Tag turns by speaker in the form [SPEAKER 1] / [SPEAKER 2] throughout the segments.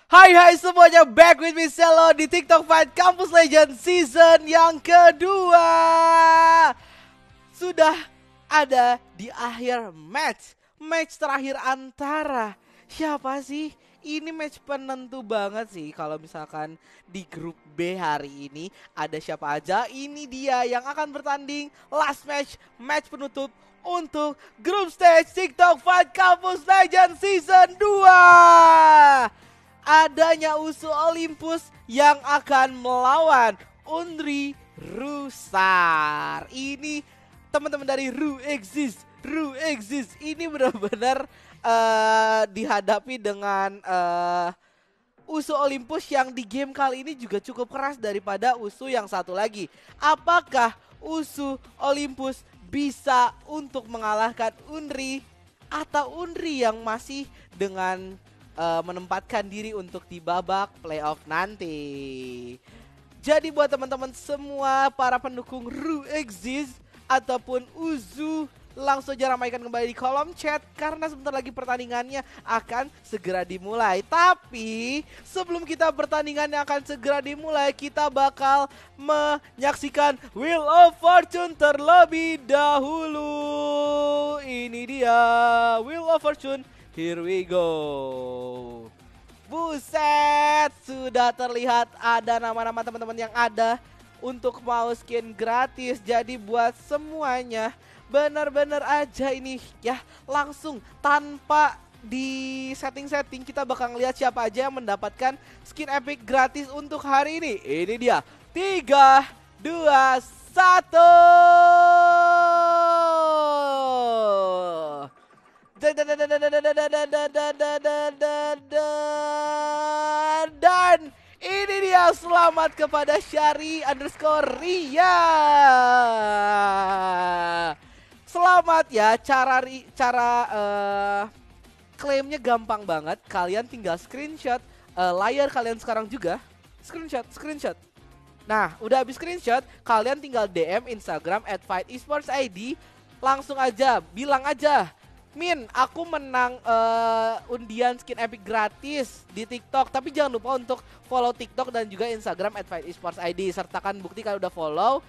[SPEAKER 1] Hai semuanya, back with me Selo di TikTok Fight Campus Legends season yang kedua. Sudah ada di akhir match terakhir antara siapa sih? Ini match penentu banget sih. Kalau misalkan di grup B hari ini ada siapa aja, ini dia yang akan bertanding last match penutup untuk grup stage TikTok Fight Campus Legends season 2. Adanya USU Olympus yang akan melawan Unri Rusar. Ini teman-teman dari Ru Exist ini benar-benar dihadapi dengan USU Olympus yang di game kali ini juga cukup keras daripada USU yang satu lagi. Apakah USU Olympus bisa untuk mengalahkan Unri atau Unri yang masih dengan menempatkan diri untuk di babak playoff nanti? Jadi buat teman-teman semua para pendukung Ru Exist ataupun USU, langsung aja ramaikan kembali di kolom chat karena sebentar lagi pertandingannya akan segera dimulai. Tapi sebelum kita pertandingannya akan segera dimulai, kita bakal menyaksikan Wheel of Fortune terlebih dahulu. Ini dia Wheel of Fortune. Here we go. Buset, sudah terlihat ada nama-nama teman-teman yang ada untuk mau skin gratis. Jadi buat semuanya benar-benar aja ini ya, langsung tanpa di setting-setting kita bakal ngeliat siapa aja yang mendapatkan skin epic gratis untuk hari ini. Ini dia 3, 2, 1. Dan ini dia, selamat kepada Syari_Ria. Selamat ya, cara klaimnya gampang banget. Kalian tinggal screenshot layar kalian sekarang juga. Screenshot. Nah, udah habis screenshot, kalian tinggal DM Instagram @FightEsportsID. Langsung aja, bilang aja, Min, aku menang undian skin epic gratis di TikTok. Tapi jangan lupa untuk follow TikTok dan juga Instagram @FightEsportsID. Sertakan bukti kalian udah follow,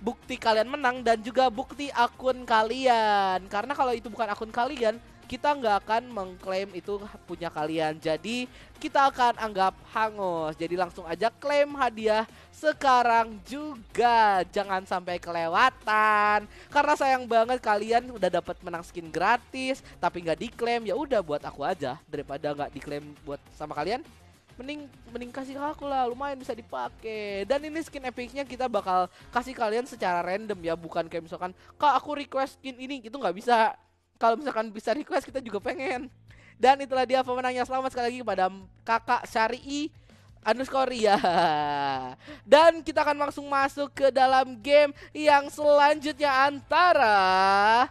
[SPEAKER 1] bukti kalian menang, dan juga bukti akun kalian. Karena kalau itu bukan akun kalian, kita nggak akan mengklaim itu punya kalian. Jadi kita akan anggap hangus. Jadi langsung aja klaim hadiah sekarang juga. Jangan sampai kelewatan. Karena sayang banget kalian udah dapat menang skin gratis tapi nggak diklaim. Ya udah, buat aku aja daripada nggak diklaim buat sama kalian. Mending kasih ke aku lah, lumayan bisa dipakai. Dan ini skin epicnya kita bakal kasih kalian secara random ya, bukan kayak misalkan Kak aku request skin ini, itu nggak bisa. Kalau misalkan bisa request, kita juga pengen. Dan itulah dia pemenangnya. Selamat sekali lagi kepada kakak Syari_Ria. Dan kita akan langsung masuk ke dalam game yang selanjutnya antara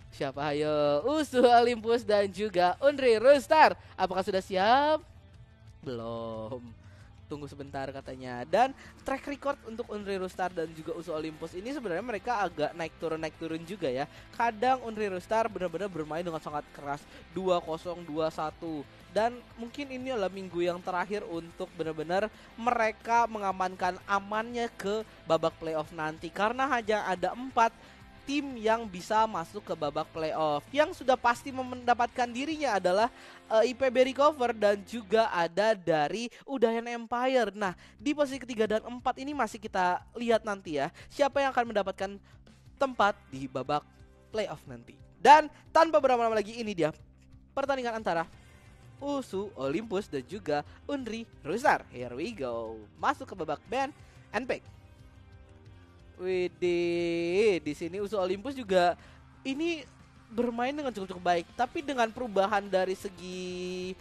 [SPEAKER 1] siapa? Ayo, USU Olympus dan juga Unri Rusar. Apakah sudah siap? Belum. Tunggu sebentar katanya. Dan track record untuk Unri Rusar dan juga USU Olympus ini sebenarnya mereka agak naik turun juga ya. Kadang Unri Rusar benar-benar bermain dengan sangat keras, 2-0, 2-1. Dan mungkin ini adalah minggu yang terakhir untuk benar-benar mereka mengamankan amannya ke babak playoff nanti. Karena hanya ada 4 tim yang bisa masuk ke babak playoff. Yang sudah pasti mendapatkan dirinya adalah IPB Recover dan juga ada dari Udayan Empire. Nah, di posisi ketiga dan 4 ini masih kita lihat nanti ya, siapa yang akan mendapatkan tempat di babak playoff nanti. Dan tanpa berlama-lama lagi, ini dia pertandingan antara USU Olympus dan juga Unri Rusar. Here we go. Masuk ke babak ban and pick. Widih, di sini USU Olympus juga ini bermain dengan cukup baik, tapi dengan perubahan dari segi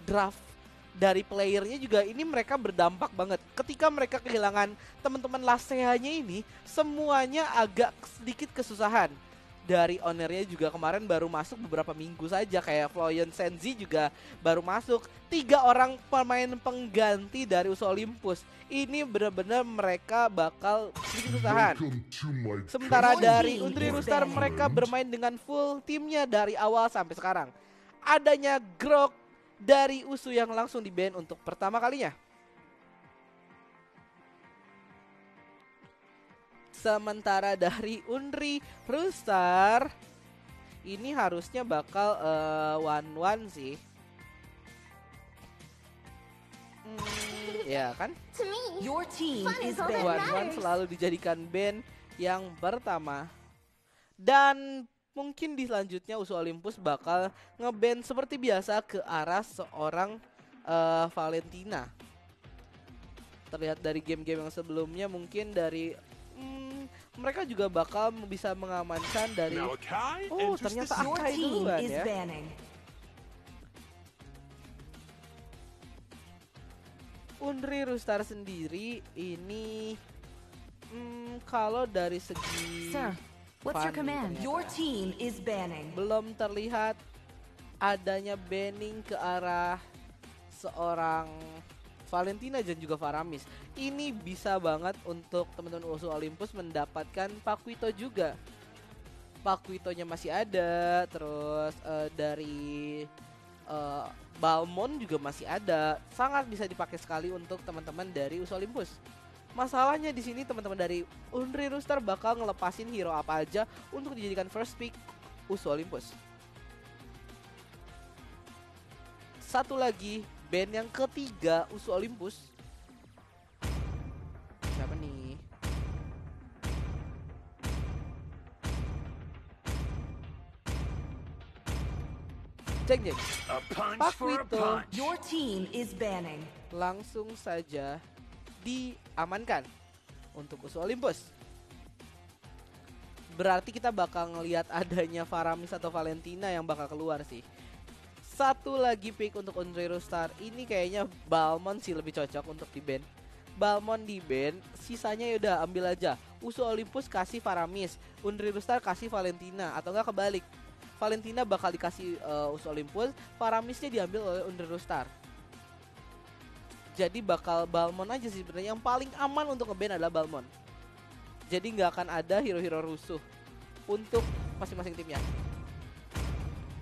[SPEAKER 1] draft dari playernya juga ini mereka berdampak banget. Ketika mereka kehilangan teman-teman Lasea-nya ini, semuanya agak sedikit kesusahan. Dari ownernya juga kemarin baru masuk beberapa minggu saja, kayak Floyan Senzi juga baru masuk. 3 orang pemain pengganti dari USU Olympus. Ini benar-benar mereka bakal sedikit kesusahan. Sementara dari Unri Rusar mereka bermain dengan full timnya dari awal sampai sekarang. Adanya Grok, dari USU yang langsung di-ban untuk pertama kalinya. Sementara dari Unri Roostar ini harusnya bakal 1-1 sih. Ya kan?
[SPEAKER 2] Your team is
[SPEAKER 1] One selalu dijadikan band yang pertama. Dan mungkin di selanjutnya USU Olympus bakal nge-ban seperti biasa ke arah seorang Valentina. Terlihat dari game-game yang sebelumnya mungkin dari mereka juga bakal bisa mengamankan dari ternyata Akai duluan ya. Unri Roostar sendiri ini kalau dari segi
[SPEAKER 2] Sir, what's your command? Your team is banning.
[SPEAKER 1] Belum terlihat adanya banning ke arah seorang Valentina dan juga Faramis. Ini bisa banget untuk teman-teman USU Olympus mendapatkan Paquito juga. Paquitonya masih ada, terus dari Balmon juga masih ada. Sangat bisa dipakai sekali untuk teman-teman dari USU Olympus. Masalahnya di sini teman-teman dari Unri Roostar bakal ngelepasin hero apa aja untuk dijadikan first pick USU Olympus. Satu lagi band yang ketiga USU Olympus. Siapa nih? Cek. Paquito.
[SPEAKER 2] Your team is banning.
[SPEAKER 1] Langsung saja diamankan untuk USU Olympus. Berarti kita bakal ngelihat adanya Faramis atau Valentina yang bakal keluar sih. Satu lagi pick untuk Unri Roostar. Ini kayaknya Balmon sih lebih cocok untuk di-ban. Balmon di-ban, sisanya yaudah ambil aja. USU Olympus kasih Faramis, Unri Roostar kasih Valentina, atau enggak kebalik. Valentina bakal dikasih USU Olympus, Faramisnya diambil oleh Unri Roostar. Jadi bakal Balmon aja sih sebenarnya. Yang paling aman untuk nge-ban adalah Balmon. Jadi nggak akan ada hero-hero rusuh untuk masing-masing timnya.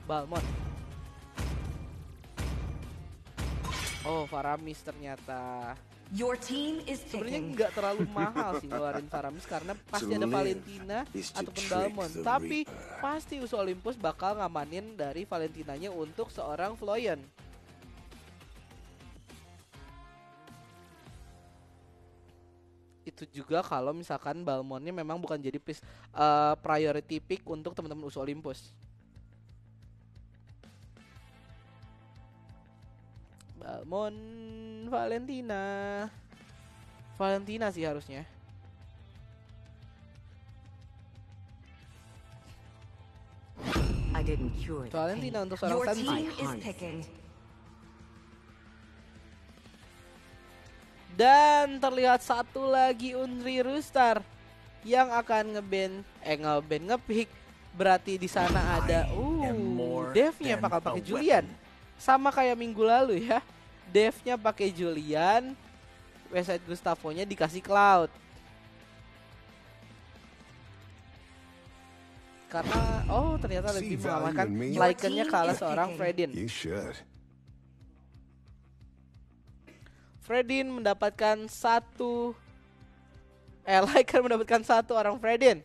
[SPEAKER 1] Balmon. Oh, Faramis ternyata.
[SPEAKER 2] Your team is
[SPEAKER 1] Sebenarnya
[SPEAKER 2] ticking.
[SPEAKER 1] nggak terlalu mahal sih ngeluarin Faramis karena pasti ada Valentina ataupun Balmon. Tapi pasti USU Olympus bakal ngamanin dari Valentinanya untuk seorang Floyan. Itu juga kalau misalkan Balmonnya memang bukan jadi priority pick untuk teman-teman USU Olympus. Balmon, Valentina sih harusnya.
[SPEAKER 2] I didn't cure the
[SPEAKER 1] Valentina
[SPEAKER 2] pain.
[SPEAKER 1] untuk seorang
[SPEAKER 2] Your
[SPEAKER 1] Sensi.
[SPEAKER 2] team is picking.
[SPEAKER 1] Dan terlihat satu lagi Unri Roostar yang akan nge-pick. Berarti di sana ada Dev-nya bakal pakai Julian. Sama kayak minggu lalu ya. Dev-nya pakai Julian, Westside Gustavo-nya dikasih Cloud. Karena ternyata lebih mengamankan Lycan-nya kalah seorang Fredin. Fredin mendapatkan Lycan mendapatkan satu orang Fredin.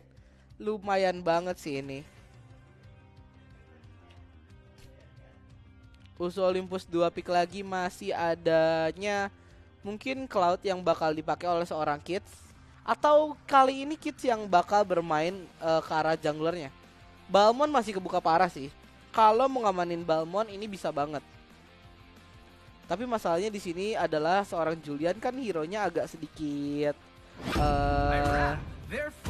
[SPEAKER 1] Lumayan banget sih ini. USU Olympus 2 pick lagi masih adanya mungkin Cloud yang bakal dipakai oleh seorang Kids. Atau kali ini Kids yang bakal bermain ke arah junglernya. Balmon masih kebuka parah sih. Kalau mau ngamanin Balmon ini bisa banget. Tapi masalahnya di sini adalah seorang Julian kan hero-nya agak sedikit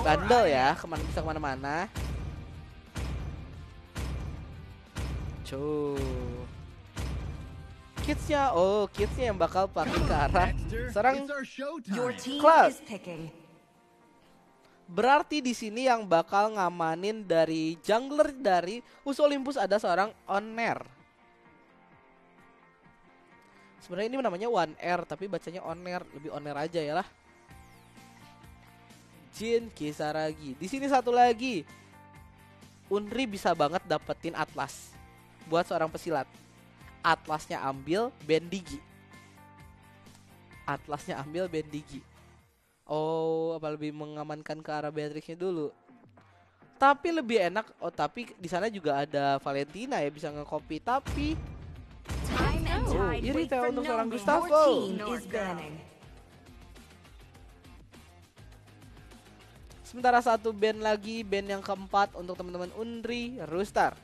[SPEAKER 1] bandel ya, bisa kemana-mana. Kids-nya yang bakal pakai ke arah serang Cloud. Berarti di sini yang bakal ngamanin dari jungler dari USU Olympus ada seorang Oner. Sebenarnya ini namanya One R tapi bacanya Oner, lebih Oner aja ya lah. Jin Kisaragi. Di sini satu lagi. Unri bisa banget dapetin Atlas buat seorang pesilat. Atlasnya ambil, ban Digi. Atlasnya ambil, ban Digi. Oh, apa lebih mengamankan ke arah Beatrixnya dulu. Tapi lebih enak. Oh, tapi di sana juga ada Valentina ya bisa nge-copy. Tapi iri teh untuk seorang Gustavo. Sementara satu band lagi, band yang keempat untuk teman-teman Unri Roostar.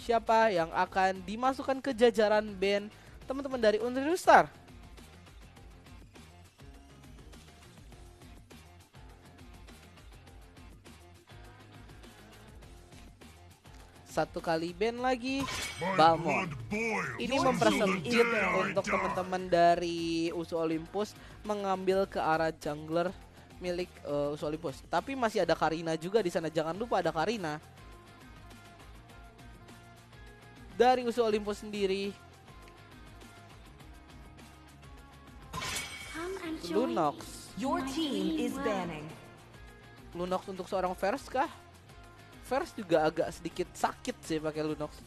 [SPEAKER 1] Siapa yang akan dimasukkan ke jajaran band teman-teman dari Unri Roostar? Satu kali band lagi, Balmond. Ini mempersempit untuk teman-teman dari USU Olympus mengambil ke arah jungler milik USU Olympus. Tapi masih ada Karina juga di sana. Jangan lupa ada Karina. Dari USU Olympus sendiri, Lunox.
[SPEAKER 2] Your team is banning.
[SPEAKER 1] Lunox untuk seorang Vers kah? Vers juga agak sedikit sakit sih pakai Lunox.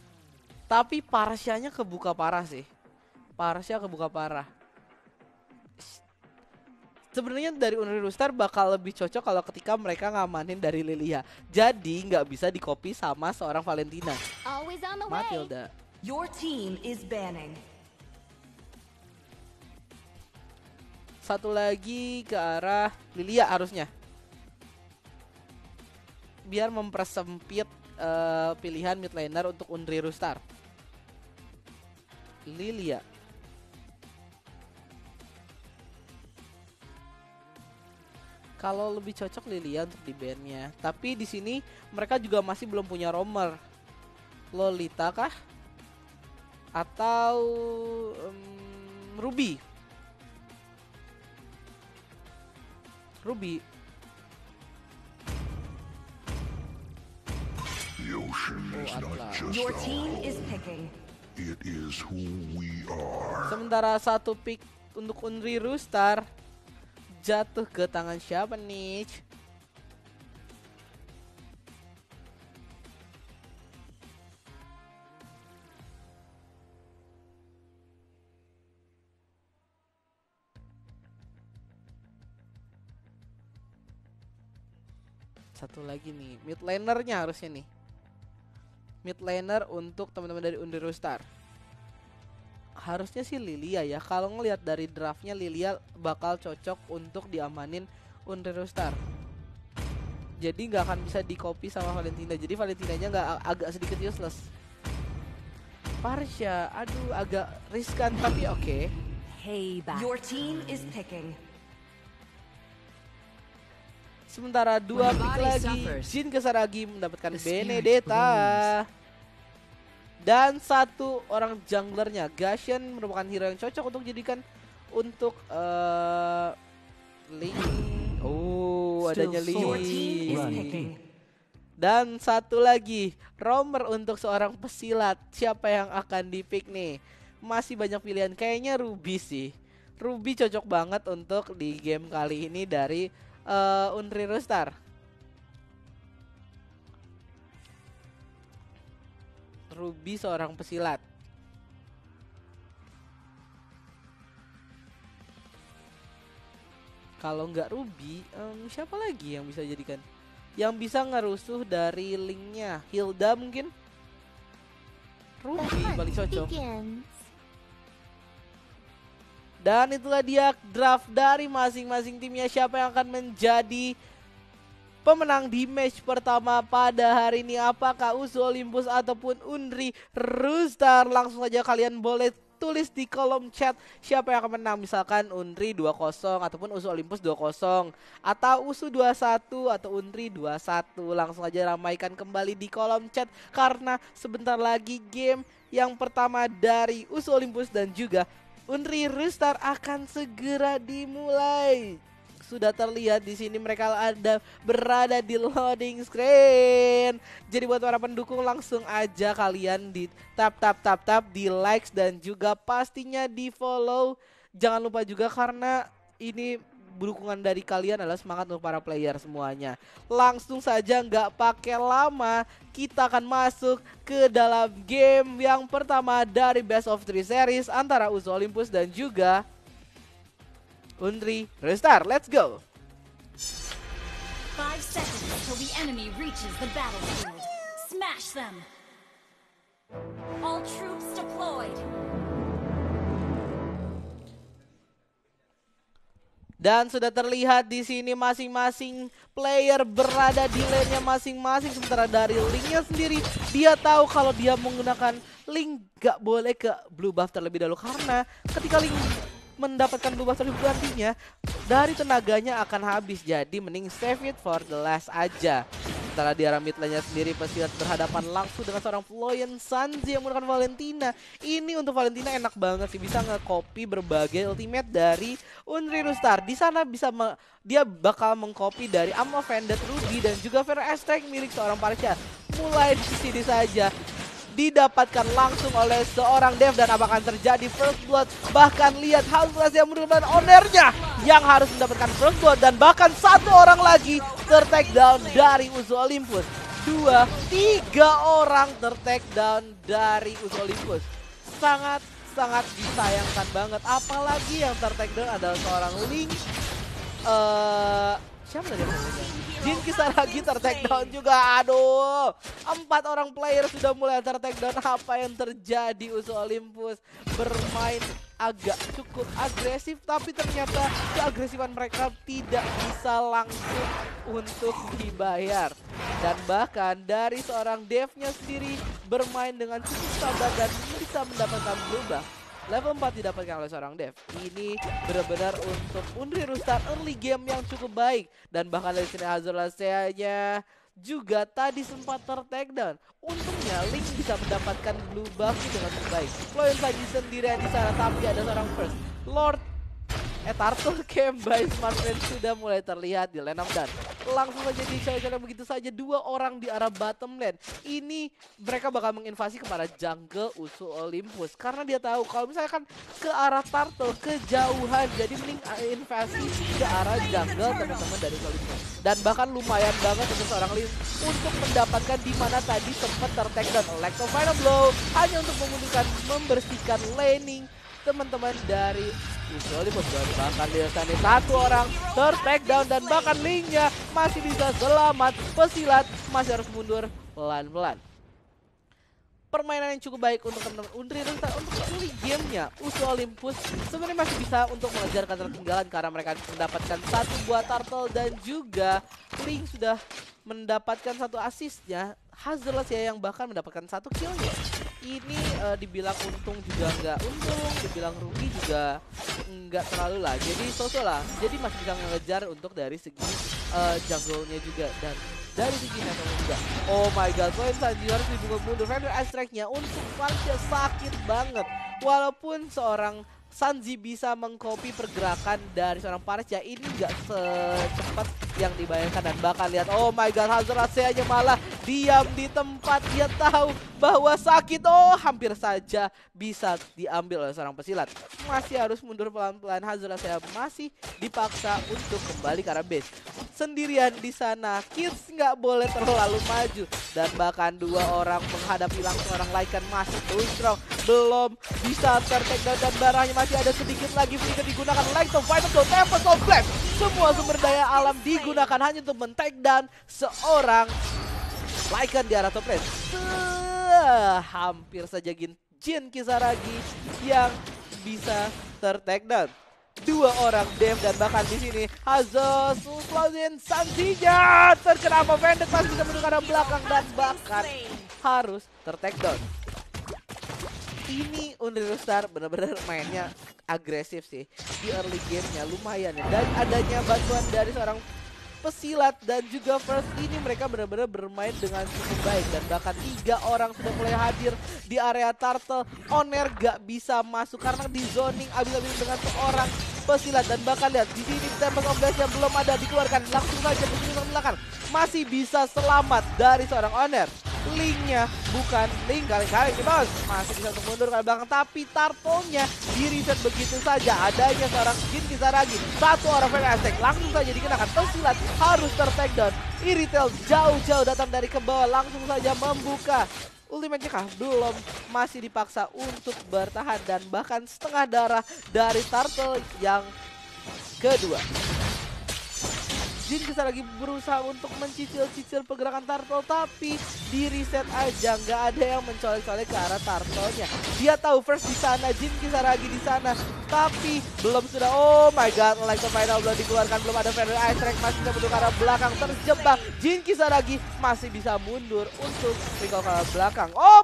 [SPEAKER 1] Tapi Parsianya kebuka parah sih. Parsia kebuka parah. Sebenarnya dari Unri Roostar bakal lebih cocok kalau ketika mereka ngamanin dari Lilia. Jadi nggak bisa di copy sama seorang Valentina. Matilda.
[SPEAKER 2] Your team is banning.
[SPEAKER 1] Satu lagi ke arah Lilia harusnya. Biar mempersempit pilihan mid laner untuk Unri Roostar. Lilia. Kalau lebih cocok Lilia untuk di bandnya. Tapi di sini mereka juga masih belum punya roamer. Lolita kah? Atau Ruby? Ruby.
[SPEAKER 3] The ocean is not just
[SPEAKER 2] Your
[SPEAKER 3] our
[SPEAKER 2] team is
[SPEAKER 3] home.
[SPEAKER 2] picking.
[SPEAKER 3] It is who we are.
[SPEAKER 1] Sementara satu pick untuk Unri Roostar jatuh ke tangan siapa nih? Satu lagi nih, mid lanernya harusnya nih. Mid laner untuk teman-teman dari Unri Roostar. Harusnya sih Lilia ya. Kalau ngelihat dari draftnya Lilia bakal cocok untuk diamanin Unri Roostar. Jadi nggak akan bisa di copy sama Valentina. Jadi Valentinanya nggak agak sedikit useless. Parsia, aduh agak riskan tapi oke.
[SPEAKER 2] Your team is picking.
[SPEAKER 1] Sementara dua pick lagi, Jin Kesaragi mendapatkan Benedetta. Dan satu orang junglernya, Gashen merupakan hero yang cocok untuk dijadikan untuk Ling. Oh, adanya Ling. Dan satu lagi, roamer untuk seorang pesilat. Siapa yang akan di-pick nih? Masih banyak pilihan, kayaknya Ruby sih. Ruby cocok banget untuk di game kali ini dari Unri Roostar. Ruby seorang pesilat. Kalau nggak Ruby, siapa lagi yang bisa jadikan? Yang bisa ngerusuh dari linknya? Hilda mungkin? Ruby paling cocok. Dan itulah dia draft dari masing-masing timnya. Siapa yang akan menjadi pemenang di match pertama pada hari ini? Apakah USU Olympus ataupun Unri Roostar? Langsung saja kalian boleh tulis di kolom chat siapa yang akan menang. Misalkan Unri 2-0 ataupun USU Olympus 2-0 atau USU 2-1 atau Unri 2-1. Langsung aja ramaikan kembali di kolom chat karena sebentar lagi game yang pertama dari USU Olympus dan juga Unri Roostar akan segera dimulai. Sudah terlihat di sini mereka berada di loading screen. Jadi buat para pendukung langsung aja kalian di tap di likes dan juga pastinya di follow. Jangan lupa juga karena ini dukungan dari kalian adalah semangat untuk para player semuanya. Langsung saja nggak pakai lama, kita akan masuk ke dalam game yang pertama dari Best of 3 series antara USO Olympus dan juga Unri Restart. Let's go.
[SPEAKER 2] 5 seconds till the enemy reaches the battlefield. Smash them. All troops deployed.
[SPEAKER 1] Dan sudah terlihat di sini masing-masing player berada di lane-nya masing-masing. Sementara dari Link-nya sendiri, dia tahu kalau dia menggunakan Link gak boleh ke blue buff terlebih dahulu. Karena ketika Link mendapatkan blue buff terlebih dahulu nantinya, dari tenaganya akan habis. Jadi mending save it for the last aja. Sementara di arah mid lane-nya sendiri Pesilat berhadapan langsung dengan seorang Floyan Sanji yang menggunakan Valentina. Ini untuk Valentina enak banget sih, bisa nge-copy berbagai ultimate dari Unri Restart. Di sana bisa dia bakal meng-copy dari Ammo Vended Ruby dan juga Fire Strike milik seorang Parcha. Mulai di sini saja didapatkan langsung oleh seorang Dev dan apa akan terjadi first blood. Bahkan lihat Hazlas yang merupakan ownernya yang harus mendapatkan first blood dan bahkan satu orang lagi ter-take down dari USO Olympus. 2, 3 orang ter-take down dari USO Olympus. Sangat disayangkan banget, apalagi yang ter-take down adalah seorang Link. Siapa tadi namanya? Jin Kisaragi ter-take down juga. Aduh, 4 orang player sudah mulai ter-take down. Apa yang terjadi? USO Olympus bermain agak cukup agresif, tapi ternyata keagresivan mereka tidak bisa langsung untuk dibayar. Dan bahkan dari seorang Dev-nya sendiri bermain dengan cukup sabar dan bisa mendapatkan blue buff. Level 4 didapatkan oleh seorang Dev. Ini benar-benar untuk Unri Restart early game yang cukup baik. Dan bahkan dari sini Hazulaseanya juga tadi sempat ter-take down. Untungnya Link bisa mendapatkan blue buff dengan baik. Floyan Sanji sendirian di sana, tapi ada seorang first Lord Turtle Camp by Smartfriend sudah mulai terlihat di lane up dan langsung saja dicolok-colok begitu saja 2 orang di arah bottom lane. Ini mereka bakal menginvasi kepada jungle USO Olympus karena dia tahu kalau misalkan ke arah Turtle kejauhan, jadi mending invasi ke arah jungle teman-teman dari Olympus. Dan bahkan lumayan banget untuk seorang Link untuk mendapatkan di mana tadi sempat ter-take down Electro Final Blow hanya untuk membersihkan laning teman-teman dari USO Olympus. Bahkan di sana satu orang ter-take down dan bahkan Link-nya masih bisa selamat. Pesilat masih harus mundur pelan-pelan. Permainan yang cukup baik untuk teman-teman Unri Restart. Untuk early gamenya USO Olympus sebenarnya masih bisa untuk mengejar ketertinggalan karena mereka mendapatkan satu buah turtle dan juga Link sudah mendapatkan satu assistnya. Hazlas ya yang bahkan mendapatkan satu killnya. Ini dibilang untung juga nggak untung, dibilang rugi juga nggak terlalu lah. Jadi so-so lah. Jadi masih bisa mengejar untuk dari segi jungle-nya juga dan dari segi levelnya juga. Oh my god, Floyan Sanji harus dibuka mundur. Fender strike-nya untuk Parcha sakit banget. Walaupun seorang Sanji bisa mengcopy pergerakan dari seorang Parcha, ini nggak secepat yang dibayangkan. Dan bahkan lihat, oh my god, Hazulaseanya malah diam di tempat. Dia tahu bahwa sakit, oh hampir saja bisa diambil oleh seorang pesilat. Masih harus mundur pelan-pelan. Hazulasea masih dipaksa untuk kembali ke arah base. Sendirian di sana, Kids nggak boleh terlalu maju. Dan bahkan 2 orang menghadapi langsung orang Lycan masih too strong. Belum bisa ter-take down dan barangnya masih ada sedikit lagi. Sedikit digunakan Electro Final Blow, Tempest of Flame. Semua sumber daya alam digunakan hanya untuk men-take down seorang Lycan di arah top lane. Hampir saja Jin Kisaragi yang bisa ter-take down 2 orang Dev dan bahkan di sini Hazos Floyan Sanjinya terkena apa Vended masih bisa menunjukkan belakang dan bahkan harus ter-take down. Ini Unri Restart benar-benar mainnya agresif sih di early game-nya, lumayan ya. Dan adanya bantuan dari seorang pesilat dan juga first ini mereka benar-benar bermain dengan cukup baik. Dan bahkan 3 orang sudah mulai hadir di area turtle. Oner gak bisa masuk karena di zoning abis-abis dengan seorang pesilat. Dan bahkan lihat di sini Tempest of Blast yang belum ada dikeluarkan, langsung saja di sini belakang masih bisa selamat dari seorang Oner. Linknya bukan Link kali-kali nih bos. Masih bisa untuk mundur ke belakang, tapi Turtle-nya di reset begitu saja. Adanya seorang Jin Kisaragi, satu orang Fantastic langsung saja dikenakan pesilat, harus ter-takedown. Iritel jauh-jauh datang dari ke bawah, langsung saja membuka ultimate kah? Belum, masih dipaksa untuk bertahan dan bahkan setengah darah dari Turtle yang kedua. Jin Kisaragi berusaha untuk mencicil-cicil pergerakan Turtle, tapi di reset aja, nggak ada yang mencolek-colek ke arah Turtle-nya. Dia tahu first di sana, Jin Kisaragi di sana, tapi belum sudah. Oh my god, like the final belum dikeluarkan, belum ada Feather Ice Strike, masih bisa mundur ke arah belakang, terjebak. Jin Kisaragi masih bisa mundur untuk recall ke arah belakang. Oh,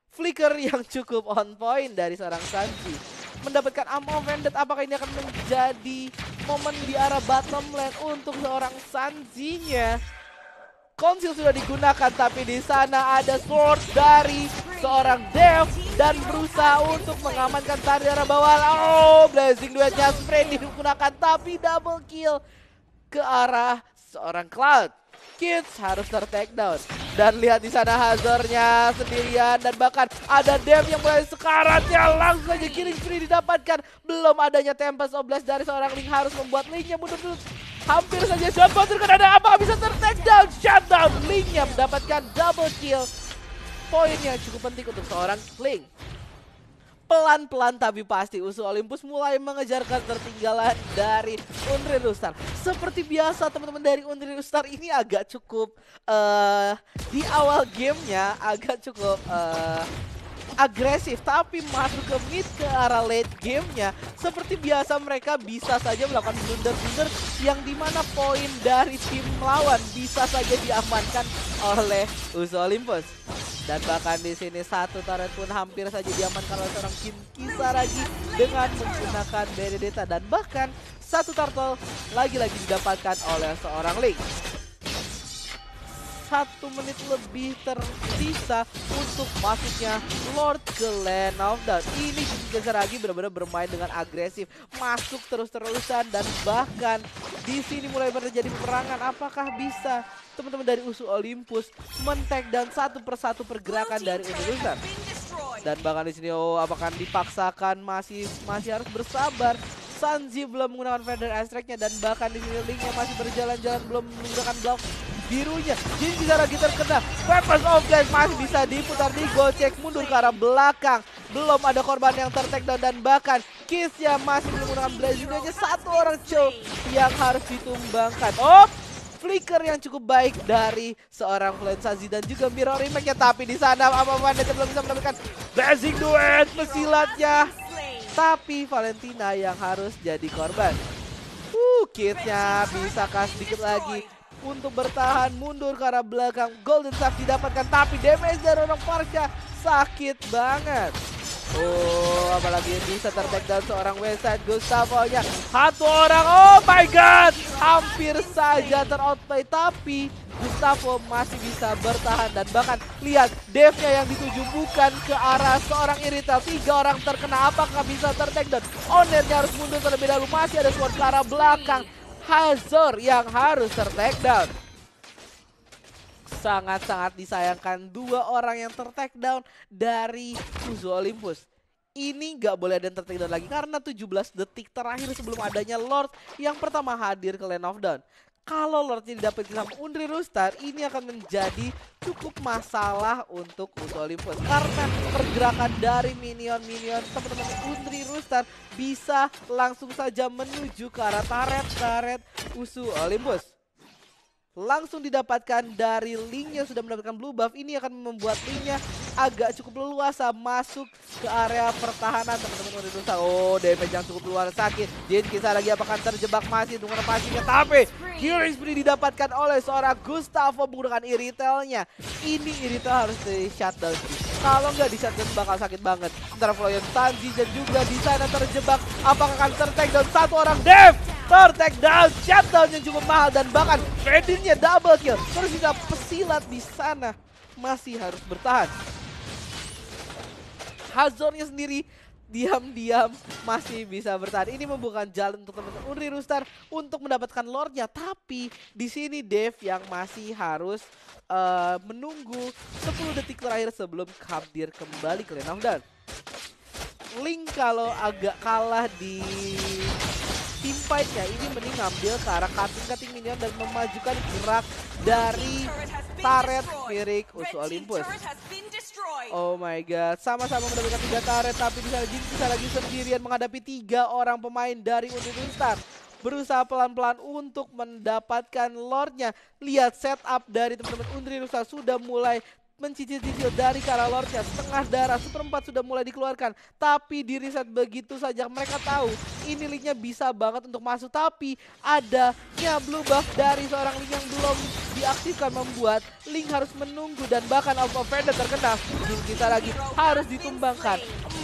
[SPEAKER 1] flicker yang cukup on point dari seorang Sanji. Mendapatkan Armor Vended, apakah ini akan menjadi momen di arah bottom lane untuk seorang Sanji-nya? Konsil sudah digunakan, tapi di sana ada sword dari seorang Dev dan berusaha untuk mengamankan tadi arah bawah. Oh, blazing duetnya spray digunakan, tapi double kill ke arah seorang Cloud. Kids harus ter-takedown. Dan lihat di sana Hazardnya sendirian dan bahkan ada Dev yang mulai sekaratnya, langsung saja killing spree didapatkan. Belum adanya Tempest of Blast dari seorang Link harus membuat Linknya mundur dulu. Hampir saja jump terkena, ada apa bisa ter-takedown, shutdown. Linknya mendapatkan double kill. Poinnya cukup penting untuk seorang Link. Pelan-pelan tapi pasti Usu Olympus mulai mengejar ketertinggalan dari Unreal Star. Seperti biasa teman-teman dari Unreal Star ini agak cukup di awal gamenya agak cukup agresif, tapi masuk ke mid ke arah late gamenya seperti biasa mereka bisa saja melakukan blunder-blunder yang dimana poin dari tim lawan bisa saja diamankan oleh Usu Olympus. Dan bahkan di sini satu turret pun hampir saja diamankan oleh seorang Jin Kisaragi dengan menggunakan Benedetta, dan bahkan satu turtle lagi-lagi didapatkan oleh seorang Link. 1 menit lebih tersisa untuk masuknya Lord ke Land of Dawn. Ini Jin Kisaragi benar-benar bermain dengan agresif, masuk terus-terusan, dan bahkan di sini mulai terjadi peperangan. Apakah bisa teman-teman dari Usu Olympus men-take down satu persatu pergerakan dari Unreal Star? Dan bahkan di sini apakah dipaksakan, masih harus bersabar. Sanji belum menggunakan Feather Ice Strike-nya, dan bahkan di sini Linknya masih berjalan-jalan belum menggunakan blok birunya. Jin Kisaragi terkena Weapons of Blast, masih bisa diputar, digocek mundur ke arah belakang. Belum ada korban yang ter-take down, dan bahkan Kiss-nya masih menggunakan Blazing Duetnya. Satu orang Cho yang harus ditumbangkan. Oh, flicker yang cukup baik dari seorang Flame Sanji dan juga Mirror Impact-nya, tapi di sana apa-apa belum bisa mendapatkan Blazing Duet pesilatnya. Tapi Valentina yang harus jadi korban. Kids-nya bisakah sedikit lagi untuk bertahan mundur ke arah belakang. Golden Staff didapatkan, tapi damage dari orang Parsha sakit banget. Oh, apalagi bisa ter-take down seorang Westside Gustavo-nya. Satu orang, oh my god, hampir saja ter-outplay, tapi Gustavo masih bisa bertahan. Dan bahkan lihat Dev-nya yang dituju bukan ke arah seorang Iritel. 3 orang terkena, apakah bisa ter-take down? Onernya harus mundur terlebih dahulu, masih ada sword ke arah belakang. Hazard yang harus ter-take down. Sangat-sangat disayangkan 2 orang yang ter-take down dari Usu Olympus. Ini nggak boleh ada yang ter-take down lagi karena 17 detik terakhir sebelum adanya Lord yang pertama hadir ke Land of Dawn. Kalau Lordnya didapatkan sama Unreal Star, ini akan menjadi cukup masalah untuk Usu Olympus. Karena pergerakan dari minion-minion teman-teman Unreal Star bisa langsung saja menuju ke arah turret Usu Olympus. Langsung didapatkan dari Link yang sudah mendapatkan blue buff. Ini akan membuat Linknya agak cukup leluasa masuk ke area pertahanan teman-teman Unreal Star. Oh, damage yang cukup luar sakit. Jin Kisaragi apakah terjebak masih dengan pastinya, tapi killing spree didapatkan oleh seorang Gustavo menggunakan Iritel-nya. Ini Iritel harus di shutdown. Kalau nggak di shutdown bakal sakit banget. Sementara Florian Sanji dan juga di sana terjebak. Apakah akan ter-take down satu orang Dev? Ter-take down, shutdown yang cukup mahal, dan bahkan Fedinnya double kill. Terus juga pesilat di sana masih harus bertahan. Hazardnya sendiri diam-diam masih bisa bertahan. Ini membuka jalan untuk teman-teman Unri Roostar untuk mendapatkan lordnya. Tapi di sini Dev yang masih harus menunggu 10 detik terakhir sebelum hadir kembali ke lane of Dawn. Link kalau agak kalah di team fight-nya ini mending ngambil ke arah cutting minion dan memajukan gerak dari turret Mirik Usu Olympus. Oh my god, sama-sama mendapatkan 3 turret tapi di sana Jin bisa lagi sendirian menghadapi 3 orang pemain dari Unri Roostar. Berusaha pelan-pelan untuk mendapatkan lordnya. Lihat setup dari teman-teman Unri Roostar sudah mulai mencicil-cicil dari cara lordnya. Setengah darah, seperempat sudah mulai dikeluarkan. Tapi di reset begitu saja. Mereka tahu ini linknya bisa banget untuk masuk. Tapi adanya blue buff dari seorang link yang belum diaktifkan membuat link harus menunggu. Dan bahkan Alpha Fender terkena. Kita lagi harus ditumbangkan.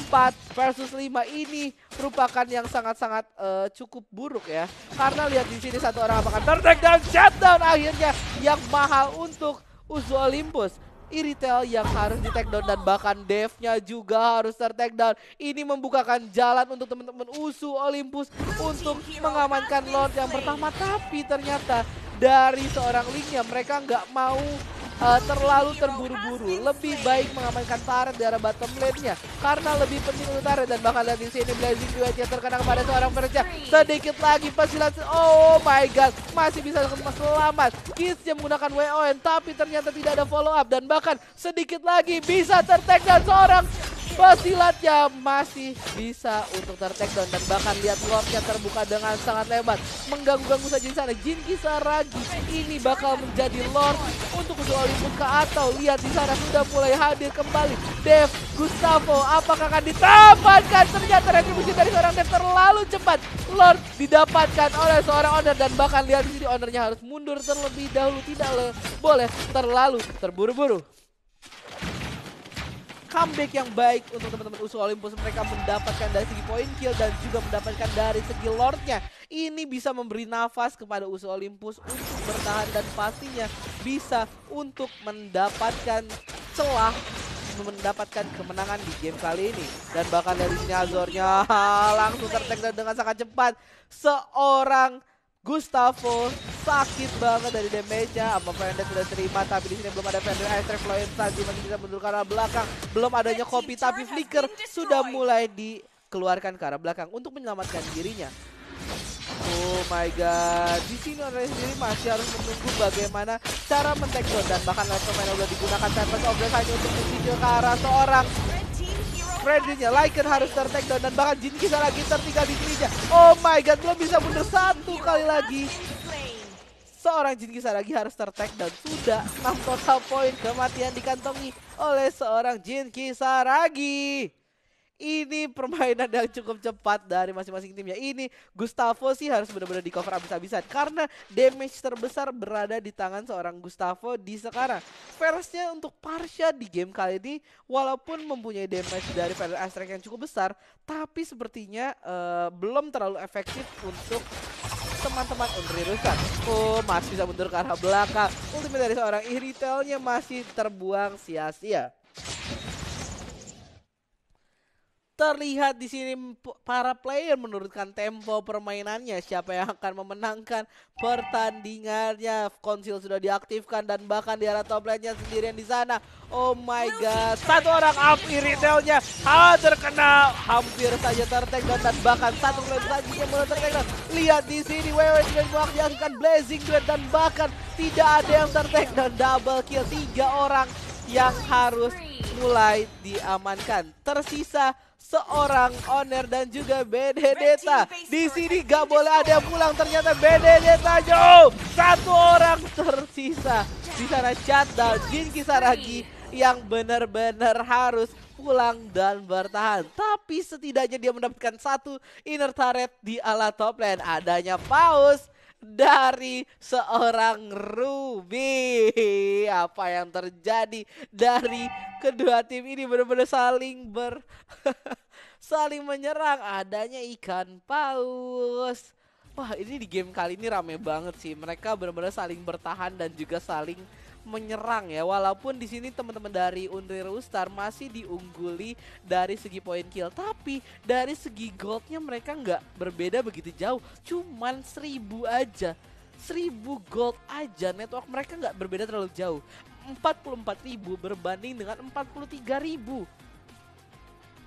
[SPEAKER 1] 4 versus 5 ini merupakan yang sangat-sangat cukup buruk ya. Karena lihat di sini satu orang akan ter-take down, shutdown akhirnya yang mahal untuk Usu Olympus. Iritel yang harus di take down dan bahkan Dev-nya juga harus ter-take down. Ini membukakan jalan untuk teman-teman Usu Olympus untuk mengamankan Lord yang pertama. Tapi ternyata dari seorang linknya mereka nggak mau terlalu terburu-buru. Lebih baik mengamankan turret di arah bottom lane-nya karena lebih penting untuk turret. Dan bahkan lihat di sini Blazing Duet yang terkena kepada seorang Verja. Sedikit lagi pesilat. Oh my god, masih bisa selamat. Kiss yang menggunakan WON tapi ternyata tidak ada follow up. Dan bahkan sedikit lagi bisa ter-take down seorang pesilatnya masih bisa untuk ter-take down. Dan bahkan lihat lordnya terbuka dengan sangat lebar, mengganggu-ganggu saja di sana. Jin Kisaragi ini bakal menjadi lord untuk Usu Olympus atau lihat di sana sudah mulai hadir kembali Dev Gustavo. Apakah akan didapatkan? Ternyata retribusi dari seorang Dev terlalu cepat. Lord didapatkan oleh seorang owner dan bahkan lihat di sini ownernya harus mundur terlebih dahulu. Tidak boleh terlalu terburu-buru. Comeback yang baik untuk teman-teman Usu Olympus. Mereka mendapatkan dari segi point kill dan juga mendapatkan dari segi lordnya. Ini bisa memberi nafas kepada Usu Olympus untuk bertahan dan pastinya bisa untuk mendapatkan celah mendapatkan kemenangan di game kali ini. Dan bahkan dari sini Azornya langsung ter-take down dengan sangat cepat. Seorang Gustavo sakit banget dari damage-nya. Apa Fender sudah terima tapi di sini belum ada Fender Ice Refluence tadi masih bisa mundur ke arah belakang. Belum adanya Kopi tapi Flicker sudah mulai dikeluarkan ke arah belakang untuk menyelamatkan dirinya. Oh my god, di sini orang sendiri masih harus menunggu bagaimana cara men-take down dan bahkan laptop main udah digunakan Tempest of Blast hanya untuk mencicil ke arah seorang Freddy-nya. Lycan harus ter-take down dan bahkan Jin Kisaragi tertinggal di sini. Oh my god, belum bisa mundur satu kali lagi. Seorang Jin Kisaragi harus ter-take down. Sudah 6 total poin kematian dikantongi oleh seorang Jin Kisaragi. Ini permainan yang cukup cepat dari masing-masing timnya. Ini Gustavo sih harus benar-benar di cover abis-abisan karena damage terbesar berada di tangan seorang Gustavo di sekarang. Fairness-nya untuk Parsha di game kali ini walaupun mempunyai damage dari Feather Astrek yang cukup besar, tapi sepertinya belum terlalu efektif untuk teman-teman Unri Roostar. Oh, masih bisa mundur ke arah belakang. Ultimate dari seorang Iritel-nya masih terbuang sia-sia. Terlihat di sini para player menurunkan tempo permainannya. Siapa yang akan memenangkan pertandingannya? Konsil sudah diaktifkan dan bahkan di arah top lane-nya sendirian di sana. Oh my god, satu orang up Iritel-nya terkena, hampir saja ter-take down dan bahkan satu lane lagi yang mulai ter-take down. Lihat di sini WW sudah diaktifkan Blazing Duet dan bahkan tidak ada yang ter-take down. Double kill, 3 orang yang harus mulai diamankan. Tersisa seorang owner dan juga Benedetta. Di sini gak boleh ada yang pulang. Ternyata Benedetta jauh. Satu orang tersisa. Di sana shutdown Jin Kisaragi yang benar-benar harus pulang dan bertahan. Tapi setidaknya dia mendapatkan satu inner turret di ala top lane. Adanya pause dari seorang Ruby. Apa yang terjadi dari kedua tim ini benar-benar saling menyerang. Adanya ikan paus. Wah, ini di game kali ini rame banget sih. Mereka benar-benar saling bertahan dan juga saling menyerang ya. Walaupun di sini teman-teman dari Unreal Star masih diungguli dari segi poin kill, tapi dari segi goldnya mereka nggak berbeda begitu jauh. Cuman 1000 aja, 1000 gold aja. Network mereka nggak berbeda terlalu jauh. 44.000 berbanding dengan 43.000.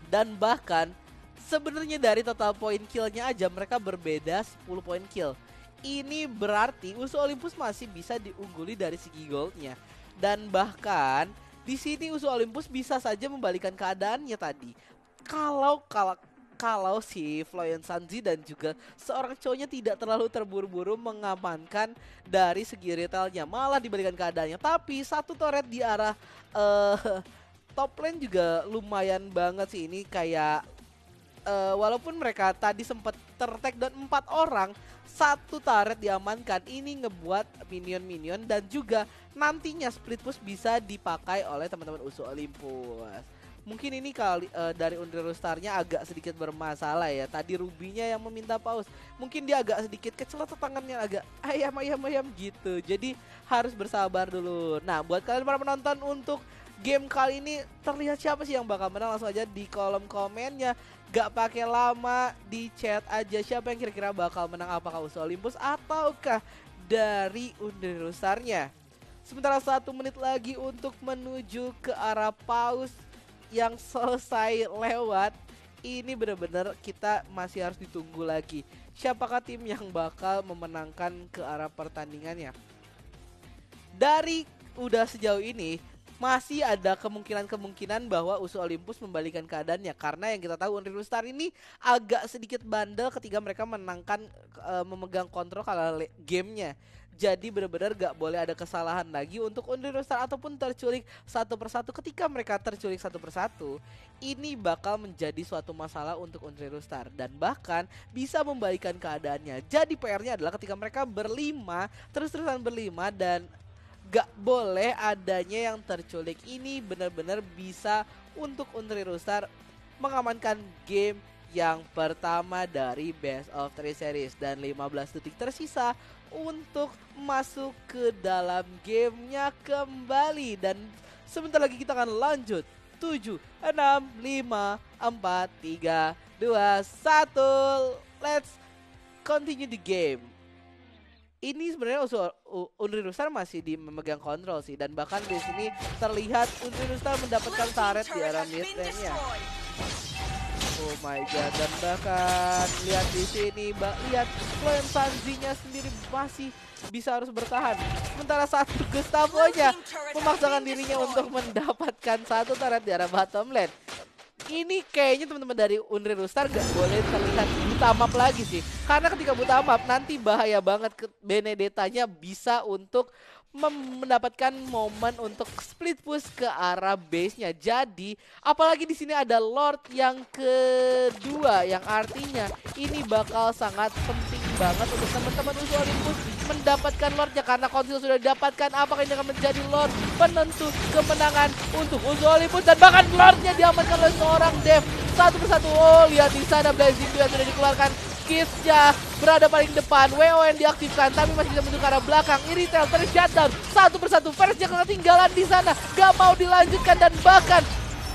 [SPEAKER 1] Dan bahkan sebenarnya dari total poin killnya aja mereka berbeda 10 poin kill. Ini berarti USU Olympus masih bisa diungguli dari segi goldnya. Dan bahkan di sini USU Olympus bisa saja membalikan keadaannya tadi. Kalau si Floyan Sanzi dan juga seorang cowoknya tidak terlalu terburu-buru mengamankan dari segi retailnya, malah dibalikan keadaannya. Tapi satu turret di arah top lane juga lumayan banget sih ini, kayak walaupun mereka tadi sempat ter-tag dan 4 orang, satu turret diamankan. Ini ngebuat minion-minion dan juga nantinya split push bisa dipakai oleh teman-teman USU Olympus. Mungkin ini kali dari Unreal Star-nya agak sedikit bermasalah ya. Tadi Ruby-nya yang meminta pause. Mungkin dia agak sedikit kecelat tangannya, agak ayam gitu. Jadi harus bersabar dulu. Nah, buat kalian para penonton, untuk game kali ini terlihat siapa sih yang bakal menang? Langsung aja di kolom komennya. Gak pakai lama, di chat aja siapa yang kira-kira bakal menang, apakah USU Olympus ataukah dari Unreal Star-nya. Sementara 1 menit lagi untuk menuju ke arah pause yang selesai lewat. Ini benar-benar kita masih harus ditunggu lagi siapakah tim yang bakal memenangkan ke arah pertandingannya. Dari udah sejauh ini masih ada kemungkinan bahwa USU Olympus membalikan keadaannya, karena yang kita tahu Unreal Star ini agak sedikit bandel ketika mereka menangkan memegang kontrol kalau gamenya. Jadi benar-benar gak boleh ada kesalahan lagi untuk Unreal Star ataupun terculik satu persatu. Ketika mereka terculik satu persatu, ini bakal menjadi suatu masalah untuk Unreal Star dan bahkan bisa membalikan keadaannya. Jadi PR-nya adalah ketika mereka berlima, terus-terusan berlima dan gak boleh adanya yang terculik. Ini benar-benar bisa untuk Unreal Star mengamankan game yang pertama dari Best of 3 Series. Dan 15 detik tersisa untuk masuk ke dalam gamenya kembali. Dan sebentar lagi kita akan lanjut. 7, 6, 5, 4, 3, 2, 1. Let's continue the game. Ini sebenarnya Unreal Star masih memegang kontrol sih, dan bahkan di sini terlihat Unreal Star mendapatkan turret di arah mid lane-nya. Oh my god, dan bahkan lihat di sini, lihat Floyan Sanzi-nya sendiri masih bisa harus bertahan. Sementara satu Gustavo-nya memaksakan dirinya untuk mendapatkan satu turret di arah bottom lane. Ini kayaknya teman-teman dari Unreal Star gak boleh terlihat butamap lagi sih, karena ketika butamap nanti bahaya banget. Benedetta-nya bisa untuk mendapatkan momen untuk split push ke arah base-nya. Jadi apalagi di sini ada Lord yang kedua, yang artinya ini bakal sangat penting banget untuk teman-teman USU Olympus mendapatkan Lordnya, karena Konsil sudah didapatkan. Apakah ini akan menjadi Lord penentu kemenangan untuk USU Olympus? Dan bahkan Lordnya diamankan oleh seorang Dev satu persatu. Oh, lihat di sana Blazing yang sudah dikeluarkan. Kiss-nya berada paling depan, WON diaktifkan tapi masih bisa menuju ke arah belakang. Iritel ter-shutdown satu persatu. Versnya ketinggalan di sana, gak mau dilanjutkan dan bahkan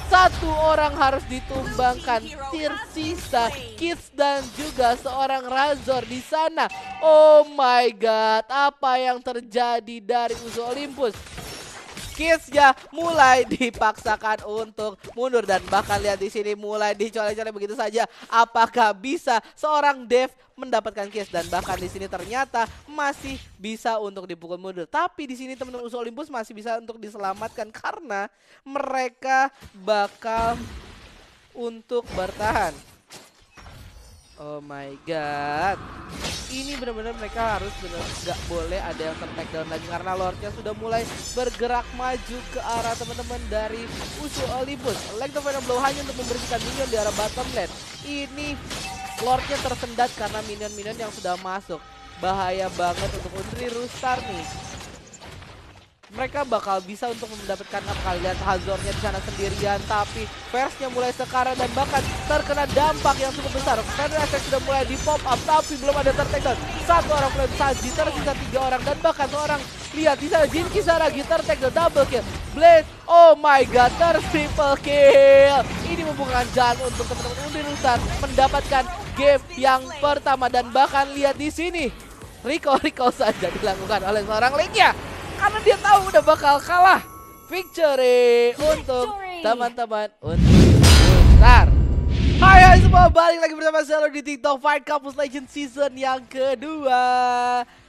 [SPEAKER 1] satu orang harus ditumbangkan. Tersisa Kiss dan juga seorang Razor di sana. Oh my god, apa yang terjadi dari USU Olympus? Kiss-nya mulai dipaksakan untuk mundur dan bahkan lihat di sini mulai dicolek-colek begitu saja. Apakah bisa seorang Dev mendapatkan Kiss? Dan bahkan di sini ternyata masih bisa untuk dipukul mundur. Tapi di sini teman-teman USU Olympus masih bisa untuk diselamatkan karena mereka bakal untuk bertahan. Oh my god, ini benar-benar mereka harus nggak boleh ada yang ter-take down lagi karena Lordnya sudah mulai bergerak maju ke arah teman-teman dari USU Olympus. Leg the final blow hanya untuk membersihkan minion di arah bottom lane. Ini Lordnya tersendat karena minion-minion yang sudah masuk. Bahaya banget untuk Unreal Star nih. Mereka bakal bisa untuk mendapatkan lihat Hazornya di sana sendirian, tapi Versnya mulai sekarang dan bahkan terkena dampak yang cukup besar. Feather Effect sudah mulai di pop up tapi belum ada tertekan. Satu orang Flame Sanji, tersisa 3 orang dan bahkan seorang Lihat di sana Jin Kisaragi tertag the double kill. Blade, oh my god, triple kill. Ini membukakan jalan untuk teman-teman Unri Rustar mendapatkan game yang pertama. Dan bahkan lihat di sini, recall saja dilakukan oleh seorang Link-nya. Karena dia tahu udah bakal kalah. Victory untuk teman-teman Unri Rustar. Hai semua, balik lagi bersama saya di TikTok Fight Campus Legends Season yang kedua.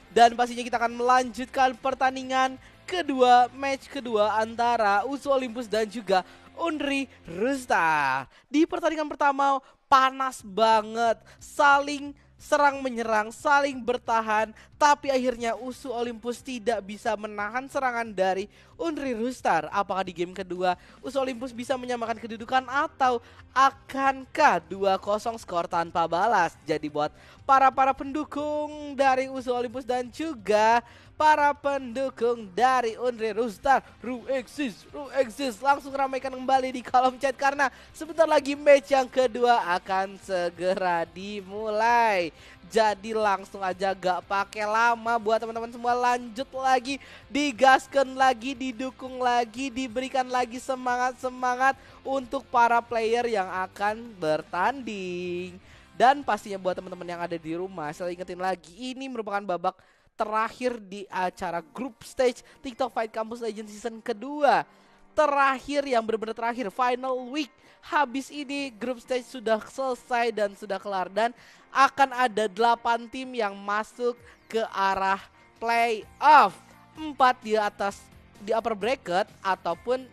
[SPEAKER 1] Dan pastinya kita akan melanjutkan pertandingan kedua, match kedua antara USU Olympus dan juga Unri Rustar. Di pertandingan pertama panas banget, saling serang menyerang, saling bertahan, tapi akhirnya USU Olympus tidak bisa menahan serangan dari Unri Rustar. Apakah di game kedua USU Olympus bisa menyamakan kedudukan atau akankah 2-0 skor tanpa balas? Jadi buat para pendukung dari USU Olympus dan juga para pendukung dari Unri Rustar, Ru exist, langsung ramaikan kembali di kolom chat karena sebentar lagi match yang kedua akan segera dimulai. Jadi langsung aja gak pakai lama buat teman-teman semua, lanjut lagi, digaskan lagi, didukung lagi, diberikan lagi semangat untuk para player yang akan bertanding. Dan pastinya buat teman-teman yang ada di rumah, saya ingetin lagi, ini merupakan babak terakhir di acara group stage TikTok Fight Campus Legends season kedua. Terakhir, yang benar-benar terakhir, final week. Habis ini group stage sudah selesai dan sudah kelar, dan akan ada 8 tim yang masuk ke arah playoff. 4 di atas di upper bracket ataupun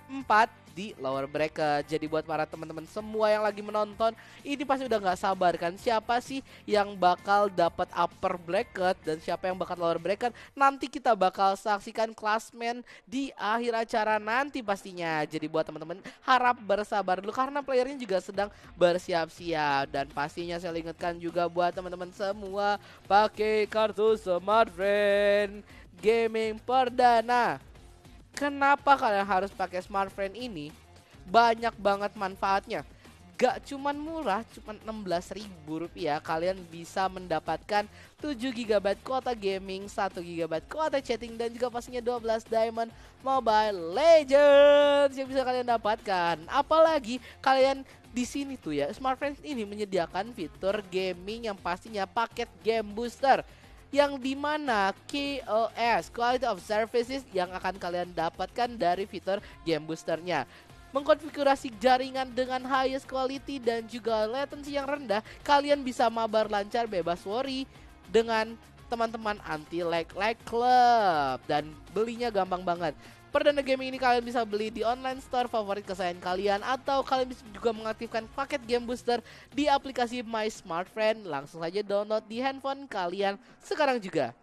[SPEAKER 1] 4 di lower bracket. Jadi buat para teman-teman semua yang lagi menonton, ini pasti udah nggak sabar kan, siapa sih yang bakal dapat upper bracket dan siapa yang bakal lower bracket. Nanti kita bakal saksikan klasmen di akhir acara nanti pastinya. Jadi buat teman-teman harap bersabar dulu karena playernya juga sedang bersiap-siap. Dan pastinya saya ingatkan juga buat teman-teman semua, pakai kartu Smartfren Gaming Perdana. Kenapa kalian harus pakai Smartfren ini? Banyak banget manfaatnya. Gak cuman murah, cuman Rp16.000 kalian bisa mendapatkan 7GB kuota gaming, 1GB kuota chatting, dan juga pastinya 12 Diamond Mobile Legends yang bisa kalian dapatkan. Apalagi kalian di sini tuh ya, Smartfren ini menyediakan fitur gaming yang pastinya paket game booster, yang dimana QoS, Quality of Services, yang akan kalian dapatkan dari fitur game boosternya. Mengkonfigurasi jaringan dengan highest quality dan juga latency yang rendah, kalian bisa mabar lancar bebas worry dengan teman-teman anti lag club, dan belinya gampang banget. Perdana gaming ini kalian bisa beli di online store favorit kesayangan kalian, atau kalian bisa juga mengaktifkan paket game booster di aplikasi My Smartfren. Langsung saja download di handphone kalian sekarang juga.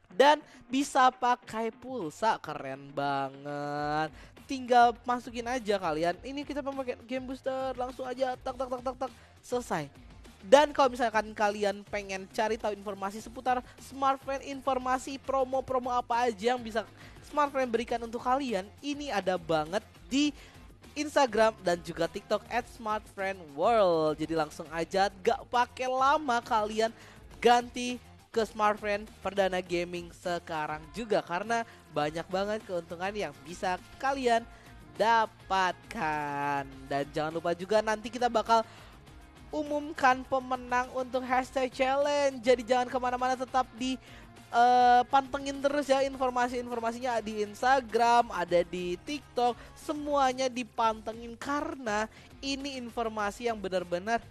[SPEAKER 1] Dan bisa pakai pulsa, keren banget. Tinggal masukin aja kalian, ini kita memakai game booster, langsung aja tak selesai. Dan kalau misalkan kalian pengen cari tahu informasi seputar Smartfren, informasi promo-promo apa aja yang bisa Smartfren berikan untuk kalian, ini ada banget di Instagram dan juga TikTok @smartfrenworld. Jadi langsung aja gak pakai lama, kalian ganti ke Smartfren Perdana Gaming sekarang juga, karena banyak banget keuntungan yang bisa kalian dapatkan. Dan jangan lupa juga nanti kita bakal umumkan pemenang untuk hashtag challenge. Jadi jangan kemana-mana, tetap di pantengin terus ya informasinya di Instagram, ada di TikTok, semuanya dipantengin karena ini informasi yang benar-benar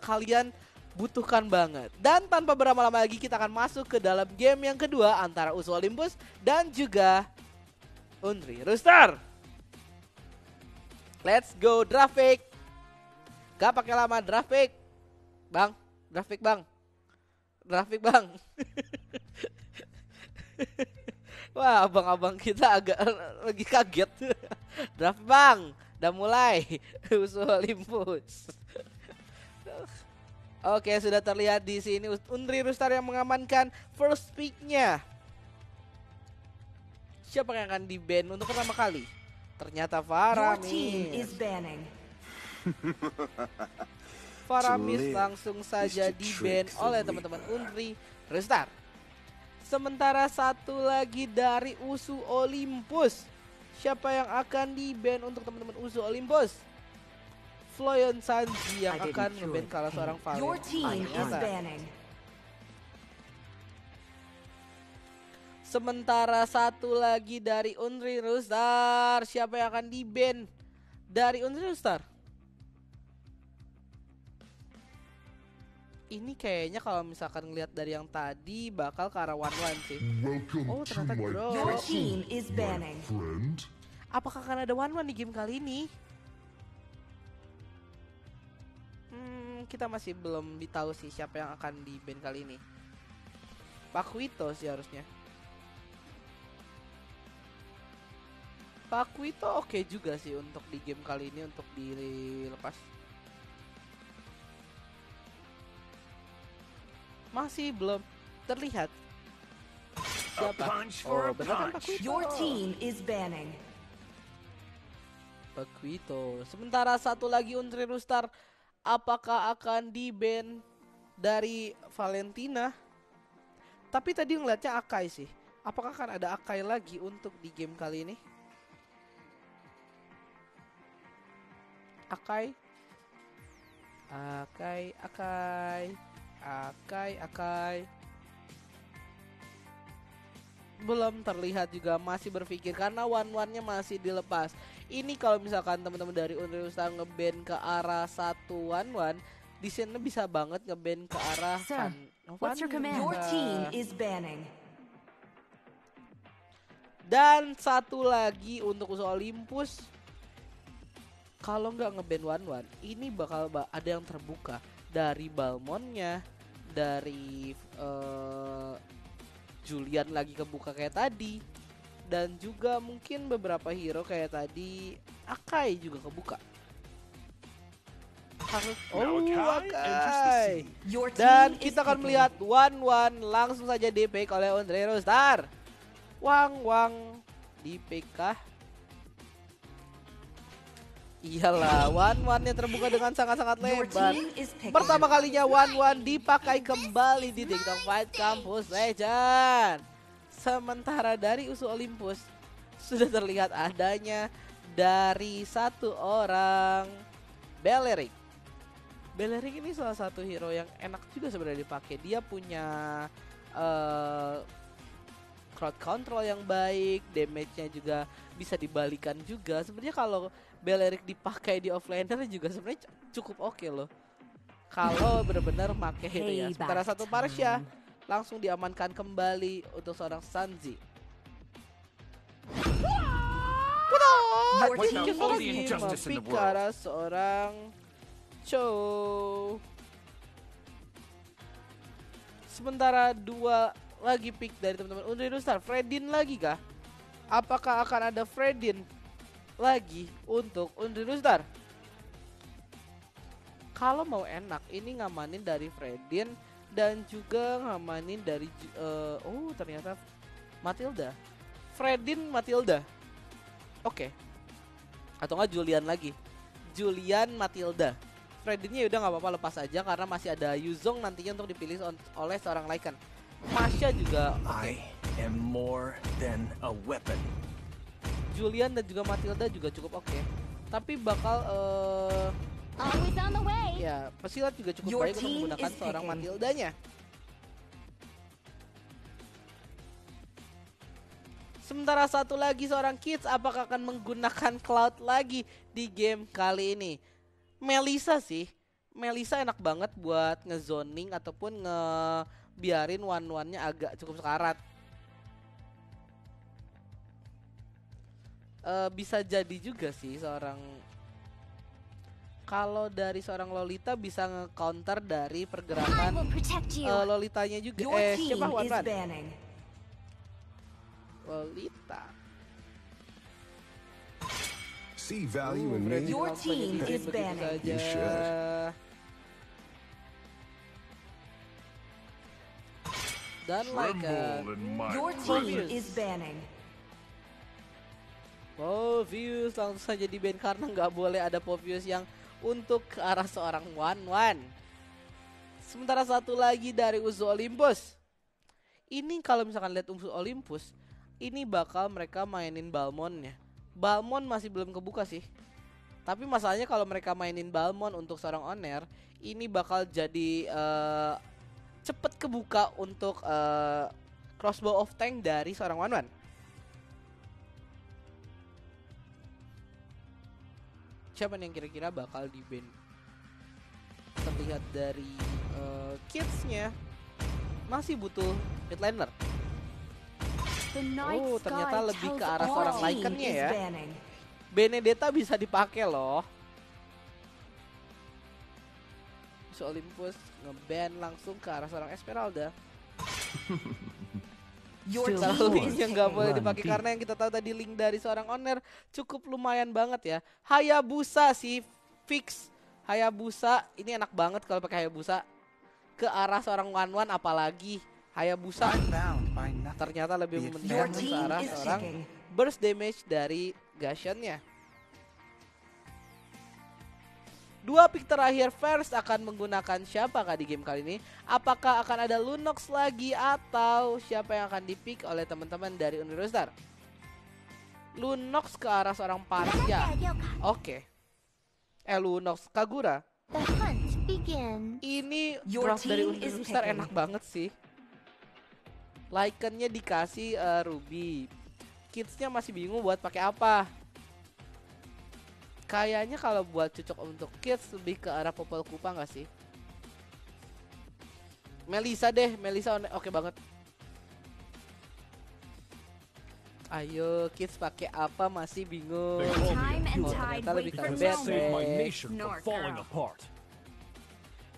[SPEAKER 1] kalian butuhkan banget. Dan tanpa berlama-lama lagi, kita akan masuk ke dalam game yang kedua antara USU Olympus dan juga Unri Rustar. Let's go draft pick. Gak pakai lama, draft pick. Bang, draft pick bang. Grafik bang. Wah, abang-abang kita agak lagi kaget. Draft bang, udah mulai. USU Olympus. Oke, sudah terlihat di sini Unri Rustar yang mengamankan first pick-nya. Siapa yang akan di-ban untuk pertama kali? Ternyata Faramis. Faramis langsung saja di-ban oleh teman-teman Unri Rustar. Sementara satu lagi dari USU Olympus. Siapa yang akan di-ban untuk teman-teman USU Olympus? Floyon Sanji yang akan nge-ban kalah seorang
[SPEAKER 4] Your
[SPEAKER 1] Valen.
[SPEAKER 4] team is banning.
[SPEAKER 1] Sementara satu lagi dari Unreal Star. Siapa yang akan di-ban dari Unreal Star? Ini kayaknya kalau misalkan ngelihat dari yang tadi bakal ke arah 1-1 sih.
[SPEAKER 3] Welcome
[SPEAKER 1] Oh,
[SPEAKER 3] to
[SPEAKER 1] ternyata
[SPEAKER 3] my
[SPEAKER 1] draw.
[SPEAKER 4] Your
[SPEAKER 3] castle,
[SPEAKER 4] team is
[SPEAKER 3] my
[SPEAKER 4] banning.
[SPEAKER 3] friend.
[SPEAKER 1] Apakah akan ada 1-1 di game kali ini? Kita masih belum ditahu sih siapa yang akan di-ban kali ini. Pakuito sih harusnya. Pakuito oke juga sih untuk di game kali ini untuk dilepas. Masih belum terlihat siapa. Oh, benar kan Pakuito.
[SPEAKER 4] Your team is banning.
[SPEAKER 1] Pakuito. Sementara satu lagi Unreal Star, apakah akan di-ban dari Valentina? Tapi tadi ngeliatnya Akai sih. Apakah akan ada Akai lagi untuk di game kali ini? Akai. Belum terlihat juga, masih berpikir karena 1-1-nya masih dilepas. Ini kalau misalkan teman-teman dari Unreal Star nge-ban ke arah 1-1, di sini bisa banget nge-ban ke arah
[SPEAKER 4] Sir, what's your command? Your team is banning.
[SPEAKER 1] Dan satu lagi untuk USU Olympus. Kalau nggak nge-ban 1-1, ini bakal ada yang terbuka dari Balmonnya, dari Julian lagi kebuka kayak tadi, dan juga mungkin beberapa hero kayak tadi Akai juga kebuka. Akai.
[SPEAKER 4] Your
[SPEAKER 1] Dan
[SPEAKER 4] team
[SPEAKER 1] kita
[SPEAKER 4] is
[SPEAKER 1] akan
[SPEAKER 4] picking.
[SPEAKER 1] melihat 1-1 langsung saja di-pick oleh Unreal Star. Wang di-pick kah? Iyalah, 1-1-nya terbuka dengan sangat-sangat
[SPEAKER 4] Your
[SPEAKER 1] lebar.
[SPEAKER 4] team is picking.
[SPEAKER 1] Pertama kalinya 1-1 dipakai kembali di TikTok Fight Campus Legend. Sementara dari USU Olympus sudah terlihat adanya dari satu orang Beleric. Beleric ini salah satu hero yang enak juga sebenarnya dipakai. Dia punya crowd control yang baik, damage-nya juga bisa dibalikan juga. Sebenarnya kalau Beleric dipakai di offlaner juga sebenarnya cukup oke loh. Kalau benar-benar pakai itu ya. Sementara satu Parsha langsung diamankan kembali untuk seorang Sanji.
[SPEAKER 4] Your team
[SPEAKER 1] Kita
[SPEAKER 4] is
[SPEAKER 1] lagi
[SPEAKER 4] picking.
[SPEAKER 1] memikara seorang Cho. Sementara dua lagi pick dari teman-teman Unreal Star. Fredin lagi kah? Apakah akan ada Fredin lagi untuk Unreal Star? Kalau mau enak ini ngamanin dari Fredin dan juga ngamanin dari oh ternyata Matilda. Fredin Matilda. Oke. Atau enggak Julian lagi. Julian Matilda. Fredinnya udah nggak apa-apa, lepas aja karena masih ada Yuzong nantinya untuk dipilih oleh seorang Lycan. Masha juga
[SPEAKER 5] I am more than a weapon.
[SPEAKER 1] Julian dan juga Matilda juga cukup oke. Tapi bakal
[SPEAKER 2] Always on the way.
[SPEAKER 1] ya pesilat juga cukup
[SPEAKER 4] Your
[SPEAKER 1] baik untuk
[SPEAKER 4] team
[SPEAKER 1] menggunakan
[SPEAKER 4] is
[SPEAKER 1] seorang
[SPEAKER 4] picking.
[SPEAKER 1] Matildanya. Sementara satu lagi seorang Kids, apakah akan menggunakan Cloud lagi di game kali ini? Melissa sih. Melissa enak banget buat ngezoning ataupun ngebiarin one-one-nya agak cukup sekarat. Bisa jadi juga sih seorang, kalau dari seorang Lolita bisa nge-counter dari
[SPEAKER 2] I
[SPEAKER 1] pergerakan
[SPEAKER 2] will protect you.
[SPEAKER 1] Lolitanya juga.
[SPEAKER 4] Your team
[SPEAKER 1] Siapa
[SPEAKER 4] is
[SPEAKER 1] Wan?
[SPEAKER 4] banning.
[SPEAKER 1] Lolita.
[SPEAKER 3] See value in
[SPEAKER 1] Freddy
[SPEAKER 3] me?
[SPEAKER 4] Your
[SPEAKER 1] langsung aja
[SPEAKER 4] team
[SPEAKER 1] di-ban
[SPEAKER 4] is
[SPEAKER 1] begitu
[SPEAKER 4] banning.
[SPEAKER 1] saja.
[SPEAKER 3] You should.
[SPEAKER 1] Dan like
[SPEAKER 3] Tremble in my
[SPEAKER 4] Your team is banning.
[SPEAKER 1] Povius langsung saja di ban karena nggak boleh ada Povius yang untuk ke arah seorang Wan. Sementara satu lagi dari USU Olympus. Ini kalau misalkan lihat musuh Olympus, ini bakal mereka mainin Balmonnya. Balmon masih belum kebuka sih. Tapi masalahnya kalau mereka mainin Balmon untuk seorang Oner, ini bakal jadi cepet kebuka untuk crossbow of tank dari seorang Wanwan. Siapa nih yang kira-kira bakal di ban? Terlihat dari kidsnya masih butuh midlaner. Oh, ternyata lebih ke arah seorang Lycannya ya. Benedetta bisa dipakai loh. So Olympus nge-ban langsung ke arah seorang Esmeralda. Kalau linknya nggak boleh dipakai karena yang kita tahu tadi link dari seorang Oner cukup lumayan banget ya. Hayabusa sih fix. Hayabusa ini enak banget kalau pakai Hayabusa ke arah seorang Wanwan, apalagi Hayabusa ternyata lebih mementingkan ke arah seorang burst damage dari Gashannya. Dua pick terakhir first akan menggunakan siapakah di game kali ini? Apakah akan ada Lunox lagi atau siapa yang akan dipick oleh teman-teman dari Universal? Lunox ke arah seorang Parsia. Oke. Lunox Kagura. Ini draft dari Universal enak banget sih. Lycannya dikasih Ruby. Kidsnya masih bingung buat pakai apa. Kayaknya kalau buat cocok untuk kids lebih ke arah Popol Kupa nggak sih? Melisa deh, Melisa oke banget. Ayo kids pakai apa masih bingung. Ternyata lebih ke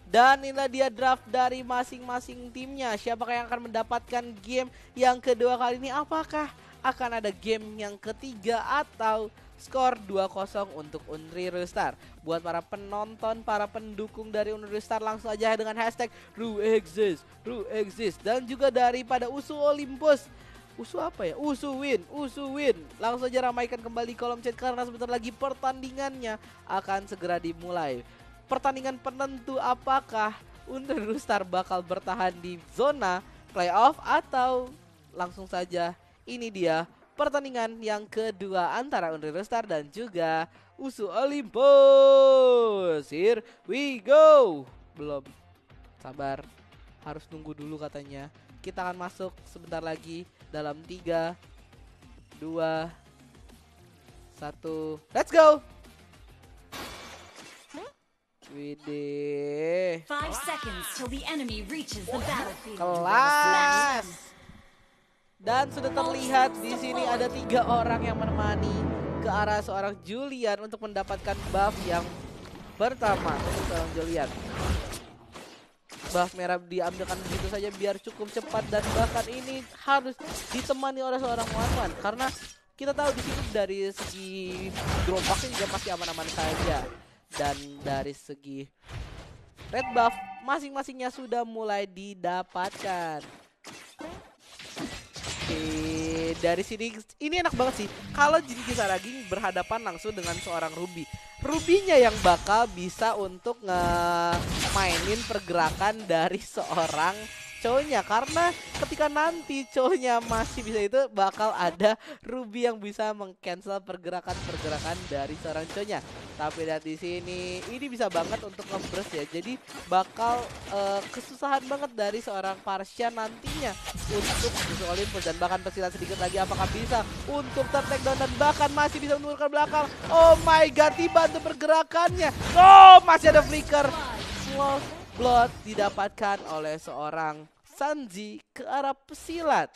[SPEAKER 1] dan inilah dia draft dari masing-masing timnya. Siapakah yang akan mendapatkan game yang kedua kali ini? Apakah akan ada game yang ketiga atau skor 2-0 untuk Unreal Star? Buat para penonton, para pendukung dari Unreal Star, langsung aja dengan hashtag RuExist. Dan juga daripada Usu Olympus. Usu apa ya? Usu win. Langsung aja ramaikan kembali kolom chat karena sebentar lagi pertandingannya akan segera dimulai. Pertandingan penentu apakah Unreal Star bakal bertahan di zona playoff atau langsung saja ini dia pertandingan yang kedua antara Unreal Star dan juga Usu Olympus. Here we go. Belum. Sabar. Harus nunggu dulu katanya. Kita akan masuk sebentar lagi dalam 3 2 1. Let's go. Widih.
[SPEAKER 2] 5 seconds till the enemy reaches the battlefield.
[SPEAKER 1] Kelas. Dan sudah terlihat di sini ada 3 orang yang menemani ke arah seorang Julian untuk mendapatkan buff yang pertama untuk seorang Julian. Buff merah diambilkan begitu saja biar cukup cepat dan bahkan ini harus ditemani oleh seorang Wanwan karena kita tahu di sini dari segi gerobaknya juga masih aman-aman saja. Dan dari segi red buff masing-masingnya sudah mulai didapatkan. Oke, dari sini ini enak banget sih kalau Jin Kisaragi berhadapan langsung dengan seorang Ruby. Rubynya yang bakal bisa untuk mainin pergerakan dari seorang cowoknya, karena ketika nanti cowoknya masih bisa itu bakal ada Ruby yang bisa mengcancel pergerakan dari seorang cowoknya. Tapi lihat di sini ini bisa banget untuk nge-burst ya. Jadi bakal kesusahan banget dari seorang Parsia nantinya untuk Usu Olympus. Dan bahkan persilat sedikit lagi apakah bisa untuk tertakedown dan bahkan masih bisa menurunkan belakang. Oh my god, dibantu pergerakannya. Oh, masih ada flicker. Slow blood didapatkan oleh seorang Sanji ke arah pesilat.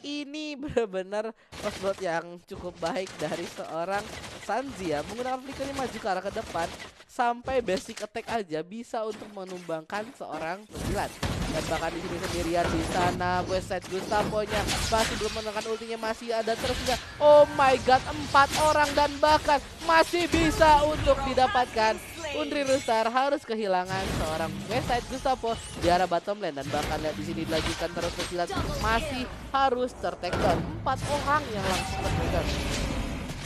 [SPEAKER 1] Ini benar-benar cross blood yang cukup baik dari seorang Sanji ya. Menggunakan flickernya maju ke arah ke depan sampai basic attack aja bisa untuk menumbangkan seorang pesilat. Dan bahkan di sini sendirian di sana Westside Gustavo-nya masih belum menekan ultinya, masih ada terus juga. Oh my god, 4 orang dan bahkan masih bisa untuk didapatkan. Unreal Star harus kehilangan seorang Westside Gustavo di arah bottom lane dan bahkan lihat di sini dilanjutkan terus pesilat masih harus tertakedown. 4 orang yang langsung tertakedown.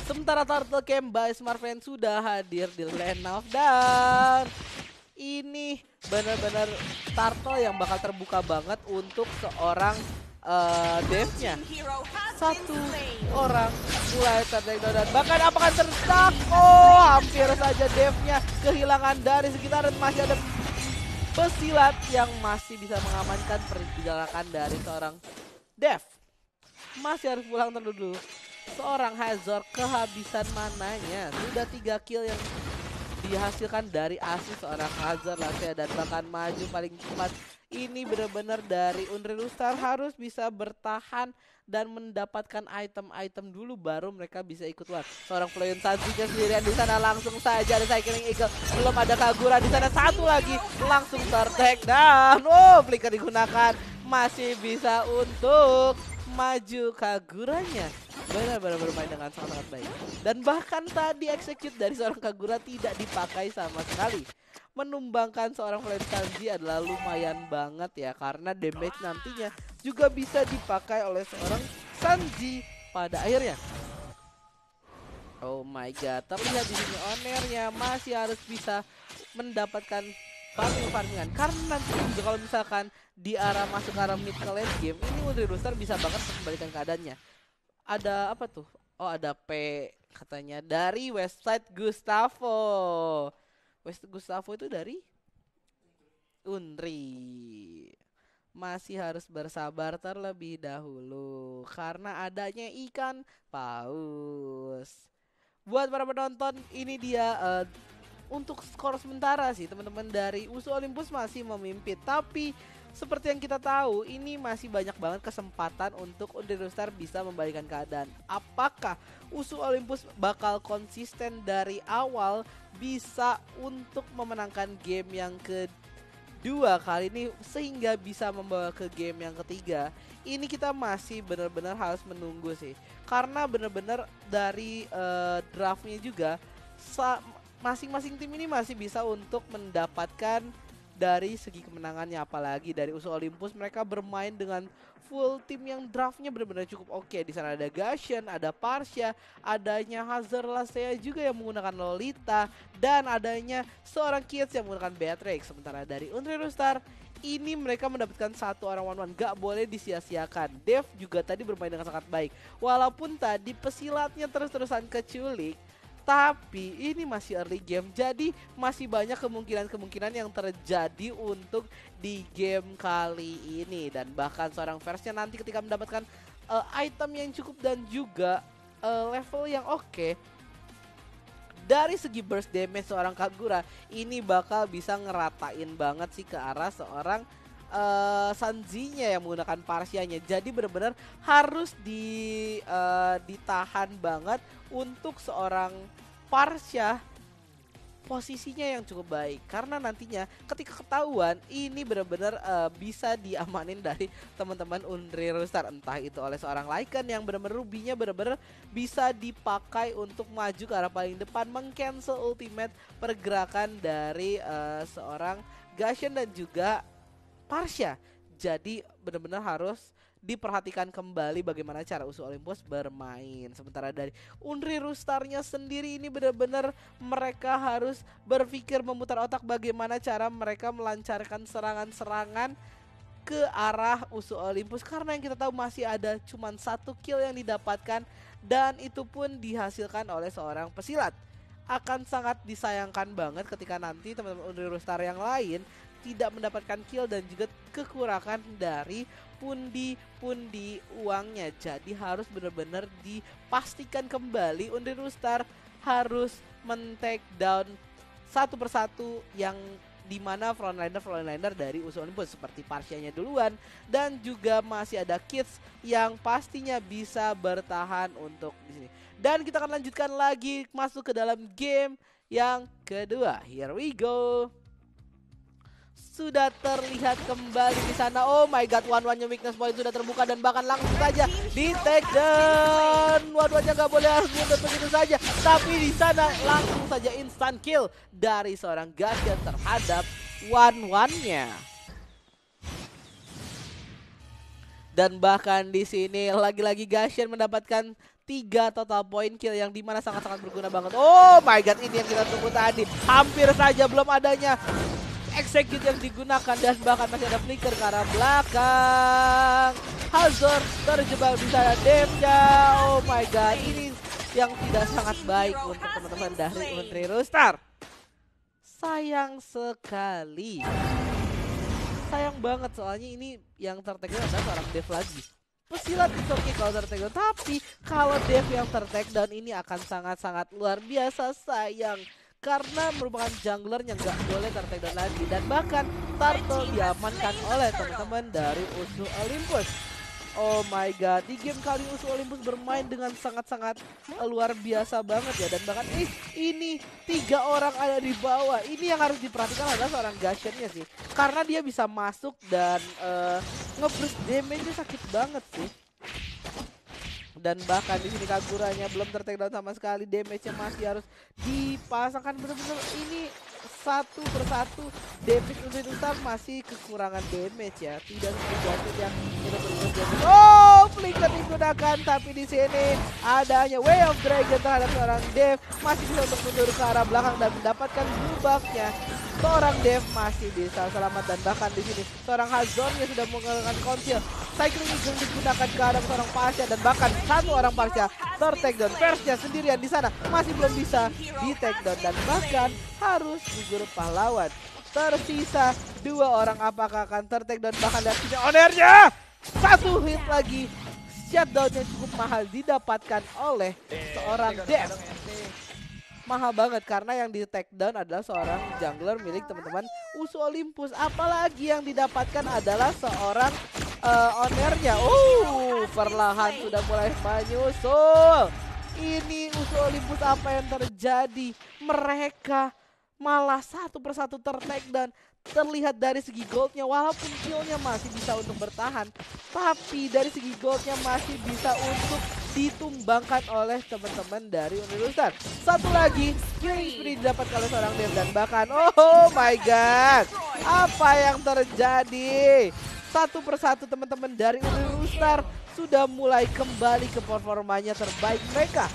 [SPEAKER 1] Sementara Turtle Camp by Smartfriend sudah hadir di Land of Dark. Ini benar-benar turtle yang bakal terbuka banget untuk seorang Dev-nya. Satu orang mulai tertarik dan bahkan apakah terstuck? Oh, hampir saja Dev-nya kehilangan dari sekitar dan masih ada pesilat yang masih bisa mengamankan pergerakan dari seorang Dev. Masih harus pulang dulu. Seorang Hazard kehabisan mananya. Sudah 3 kill yang dihasilkan dari asis seorang Hazard Lasea dan bahkan maju paling cepat. Ini benar-benar dari Unreal Star harus bisa bertahan dan mendapatkan item-item dulu baru mereka bisa ikut luar. Seorang Fluent Sansinya sendirian di sana langsung saja ada Cycling Eagle. Belum ada Kagura di sana, satu lagi langsung ter-tag dan flicker digunakan. Masih bisa untuk maju Kaguranya. Benar-benar bermain dengan sangat-sangat baik. Dan bahkan tadi execute dari seorang Kagura tidak dipakai sama sekali. Menumbangkan seorang Flame Sanji adalah lumayan banget ya, karena damage nantinya juga bisa dipakai oleh seorang Sanji pada akhirnya. Oh my god, terlihat di sini ownernya masih harus bisa mendapatkan farming-farmingan, karena nanti juga kalau misalkan di arah masuk ke arah mid ke late game ini Unreal Star bisa banget membalikan keadaannya. Ada apa tuh? Oh, ada P katanya dari website Gustavo. Gustavo itu dari Unri. Masih harus bersabar terlebih dahulu karena adanya ikan paus. Buat para penonton, ini dia untuk skor sementara sih teman-teman dari USU Olympus masih memimpin. Tapi seperti yang kita tahu, ini masih banyak banget kesempatan untuk Unreal Star bisa membalikan keadaan. Apakah USU Olympus bakal konsisten dari awal bisa untuk memenangkan game yang kedua kali ini sehingga bisa membawa ke game yang ketiga? Ini kita masih benar-benar harus menunggu sih. Karena benar-benar dari draftnya juga masing-masing tim ini masih bisa untuk mendapatkan dari segi kemenangannya, apalagi dari USU Olympus mereka bermain dengan full tim yang draftnya benar-benar cukup oke. Di sana ada Gashen, ada Parsha, adanya Hazard Lasea juga yang menggunakan Lolita, dan adanya seorang Kids yang menggunakan Beatrix. Sementara dari Unreal Star ini mereka mendapatkan satu orang one-one, gak boleh disia-siakan. Dev juga tadi bermain dengan sangat baik, walaupun tadi pesilatnya terus-terusan keculik. Tapi ini masih early game, jadi masih banyak kemungkinan-kemungkinan yang terjadi untuk di game kali ini. Dan bahkan seorang Verse-nya nanti ketika mendapatkan item yang cukup dan juga level yang oke, dari segi burst damage seorang Kagura ini bakal bisa ngeratain banget sih ke arah seorang Sanji-nya yang menggunakan Parsha-nya. Jadi benar-benar harus ditahan banget untuk seorang Parsha posisinya yang cukup baik, karena nantinya ketika ketahuan ini benar-benar bisa diamanin dari teman-teman Unreal Star, entah itu oleh seorang Lycan yang benar-benar rubinya benar-benar bisa dipakai untuk maju ke arah paling depan, meng-cancel ultimate pergerakan dari seorang Gashen dan juga Parsha. Jadi benar-benar harus diperhatikan kembali bagaimana cara USU Olympus bermain. Sementara dari Unreal Star-nya sendiri ini benar-benar mereka harus berpikir memutar otak bagaimana cara mereka melancarkan serangan-serangan ke arah USU Olympus, karena yang kita tahu masih ada cuman 1 kill yang didapatkan dan itu pun dihasilkan oleh seorang pesilat. Akan sangat disayangkan banget ketika nanti teman-teman Unreal Star yang lain tidak mendapatkan kill dan juga kekurangan dari pundi-pundi uangnya. Jadi harus benar-benar dipastikan kembali Unreal Star harus men-take down satu persatu yang dimana frontliner dari USU Olympus seperti Parsha-nya duluan, dan juga masih ada Kids yang pastinya bisa bertahan untuk di sini. Dan kita akan lanjutkan lagi masuk ke dalam game yang kedua. Here we go. Sudah terlihat kembali di sana. Oh my god, one-one-nya weakness point sudah terbuka dan bahkan langsung saja di take down. One-one-nya nggak boleh harus mundur begitu saja, tapi di sana langsung saja instant kill dari seorang Gashen terhadap one-one-nya. Dan bahkan di sini lagi-lagi Gashen mendapatkan 3 total point kill yang dimana sangat-sangat berguna banget. Oh my god, ini yang kita tunggu tadi. Hampir saja belum adanya execute yang digunakan dan bahkan masih ada flicker ke arah belakang. Hazor terjebak di sana, Dev-nya. Oh my god, ini yang tidak sangat baik untuk teman-teman dari Unri Roostar. Sayang sekali. Sayang banget soalnya ini yang tertakedown adalah seorang Dev lagi. Pesilat itu oke kalau tertakedown, tapi kalau Dev yang tertakedown ini akan sangat-sangat luar biasa sayang. Karena merupakan jungler yang gak boleh tertakedown lagi. Dan bahkan Turtle diamankan oleh teman-teman dari USU Olympus. Oh my god, di game kali USU Olympus bermain dengan sangat-sangat luar biasa banget ya. Dan bahkan ini 3 orang ada di bawah. Ini yang harus diperhatikan adalah seorang Gashen-nya sih. Karena dia bisa masuk dan nge-burst damage-nya sakit banget sih. Dan bahkan di sini Kaguranya belum tertakedown sama sekali, damage-nya masih harus dipasangkan bener-bener. Ini satu persatu damage untuk Roostar masih kekurangan damage ya, tidak seperti yang benar-benar damage. Oh, flicker digunakan, tapi di sini adanya Way of Dragon terhadap seorang Dev masih bisa untuk mundur ke arah belakang dan mendapatkan blue-buff-nya. Seorang Dev masih bisa selamat dan bahkan di sini seorang Hazornya sudah menggunakan conceal. Cycling Eagle digunakan ke arah seorang Pasha dan bahkan satu orang Pasha ter-takedown. Persnya sendirian di sana masih belum bisa di-takedown dan bahkan harus gugur pahlawan. Tersisa 2 orang, apakah akan ter-takedown? Bahkan lihat sini ownernya 1 hit lagi. Shutdown yang cukup mahal didapatkan oleh seorang Dev. Mahal banget karena yang di takedown adalah seorang jungler milik teman-teman USU Olympus. Apalagi yang didapatkan adalah seorang ownernya. Perlahan sudah mulai menyusul. Ini USU Olympus, apa yang terjadi? Mereka malah satu persatu ter-takedown. Terlihat dari segi goldnya, walaupun killnya masih bisa untuk bertahan, tapi dari segi goldnya masih bisa untuk ditumbangkan oleh teman-teman dari Unri Roostar. Satu lagi killing spree didapatkan oleh seorang Dev dan bahkan oh my god, apa yang terjadi? Satu persatu teman-teman dari Unri Roostar sudah mulai kembali ke performanya terbaik mereka.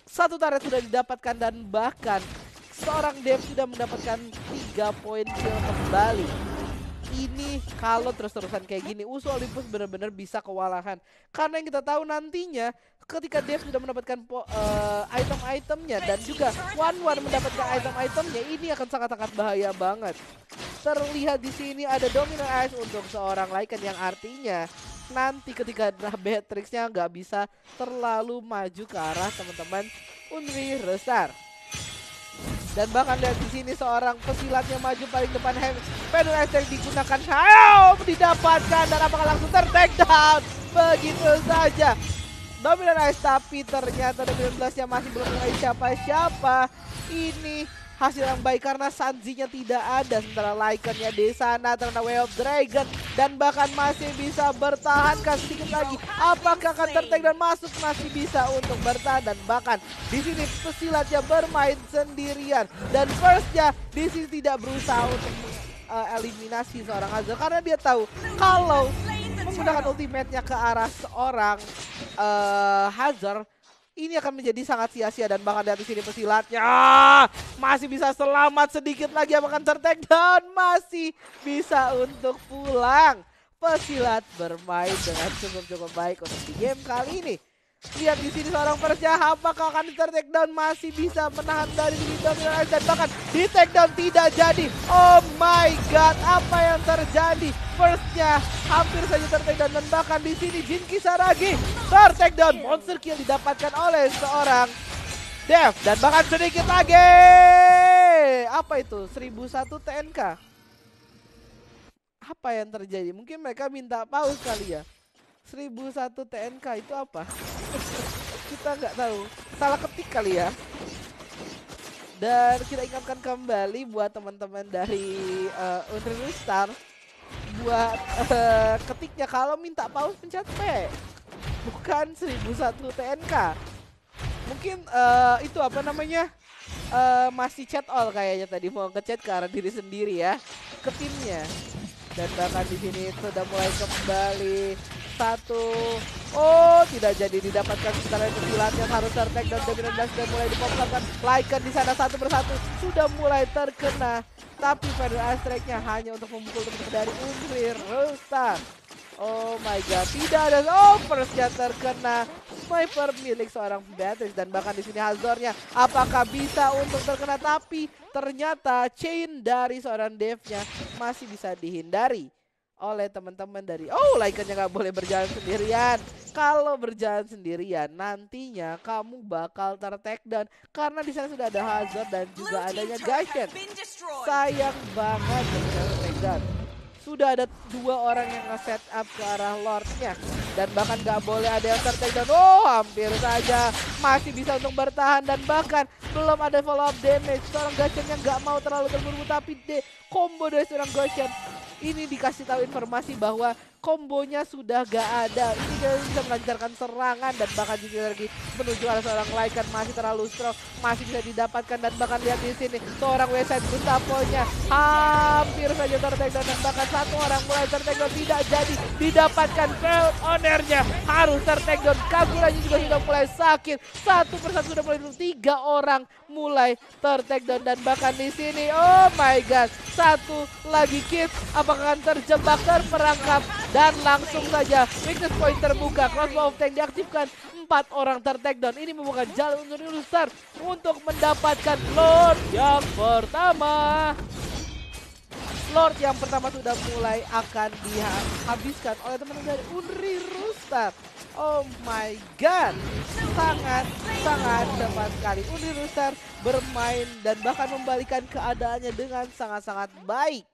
[SPEAKER 1] Satu turret sudah didapatkan dan bahkan seorang Dev sudah mendapatkan 3 poin kill kembali. Ini kalau terus-terusan kayak gini USU Olympus benar-benar bisa kewalahan. Karena yang kita tahu nantinya ketika Dev sudah mendapatkan item-itemnya dan juga One mendapatkan item-itemnya, ini akan sangat-sangat bahaya banget. Terlihat di sini ada Dominant Ice untuk seorang Lycan yang artinya nanti ketika Beatrix-nya nggak bisa terlalu maju ke arah teman-teman Unri Roostar. Dan bahkan lihat di sini seorang pesilatnya maju paling depan, Pedal Attack digunakan, didapatkan dan apakah langsung ter-takedown? Begitu saja. Dominant Ice, tapi ternyata Dominant Blast-nya masih belum mengenai siapa-siapa. Ini hasil yang baik karena Sanzi-nya tidak ada, sementara Lycan-nya di sana terkena Way of Dragon dan bahkan masih bisa bertahankan sedikit lagi. Apakah akan ter-takedown? Masuk, masih bisa untuk bertahan dan bahkan di sini pesilatnya bermain sendirian dan First-nya di sini tidak berusaha untuk eliminasi seorang Hazard karena dia tahu kalau menggunakan ultimate-nya ke arah seorang Hazard ini akan menjadi sangat sia-sia dan bahkan lihat di sini pesilatnya masih bisa selamat sedikit lagi, apakah ter-takedown? Masih bisa untuk pulang. Pesilat bermain dengan cukup baik untuk di game kali ini. Lihat di sini seorang Persya, apakah akan ter-takedown? Masih bisa menahan dari sini Dominant Ice dan bahkan di takedown tidak jadi. Oh my god, apa yang terjadi? First-nya hampir saja ter-takedown dan bahkan di sini Jin Kisaragi ter-takedown. Monster kill didapatkan oleh seorang Dev dan bahkan sedikit lagi. Apa itu? 1001 TNK. Apa yang terjadi? Mungkin mereka minta pause kali ya. 1001 TNK itu apa? Kita nggak tahu. Salah ketik kali ya. Dan kita ingatkan kembali buat teman-teman dari Unri Roostar buat ketiknya kalau minta pause pencet P, bukan 1001 TNK. Mungkin itu apa namanya? Masih chat all kayaknya tadi, mau ngechat ke arah diri sendiri ya, ke timnya. Dan bahkan di sini sudah mulai kembali satu. Oh, tidak jadi didapatkan sementara pesilatnya harus ter-takedown. Dominant Blast sudah mulai dipopulkan. Lycan di sana satu persatu sudah mulai terkena Tapi Feather Strike-nya hanya untuk memukul teman-teman dari Unreal Rooster. Oh my god, tidak ada first-nya terkena sniper milik seorang Beatrix. Dan bahkan di sini Hazornya apakah bisa untuk terkena, tapi ternyata chain dari seorang Dev-nya masih bisa dihindari oleh teman-teman dari Lycan-nya nggak boleh berjalan sendirian. Kalau berjalan sendirian nantinya kamu bakal ter-take down karena di sana sudah ada Hazard dan juga adanya Gashen. Sayang banget ter-take down. Sudah ada 2 orang yang nge-set up ke arah Lord-nya. Dan bahkan gak boleh ada yang ter-take down. Hampir saja masih bisa untuk bertahan. Dan bahkan belum ada follow up damage. Seorang Gashen-nya gak mau terlalu terburu-buru. Tapi combo dari seorang Gashen ini dikasih tahu informasi bahwa kombonya sudah gak ada. Ini dia bisa melancarkan serangan dan bahkan juga lagi menuju arah seorang Lycan, masih terlalu strong, masih bisa didapatkan. Dan bahkan lihat di sini seorang Westside Gustavo-nya hampir saja ter-take down dan bahkan 1 orang mulai ter-take down, tidak jadi didapatkan. Failed owner-nya harus ter-take down. Kaguranya juga sudah mulai sakit. Satu persatu sudah mulai 3 orang mulai ter-take down dan bahkan di sini oh my god, 1 lagi Kid apakah akan terjebak, terperangkap dan langsung saja weakness point terbuka. Crossbow of Tank diaktifkan, 4 orang ter-take down. Ini membuka jalan untuk Rooster untuk mendapatkan Lord yang pertama. Lord yang pertama sudah mulai akan dihabiskan oleh teman-teman dari Unreal Rooster. Oh my god, sangat cepat sekali Unreal Rooster bermain dan bahkan membalikan keadaannya dengan sangat-sangat baik.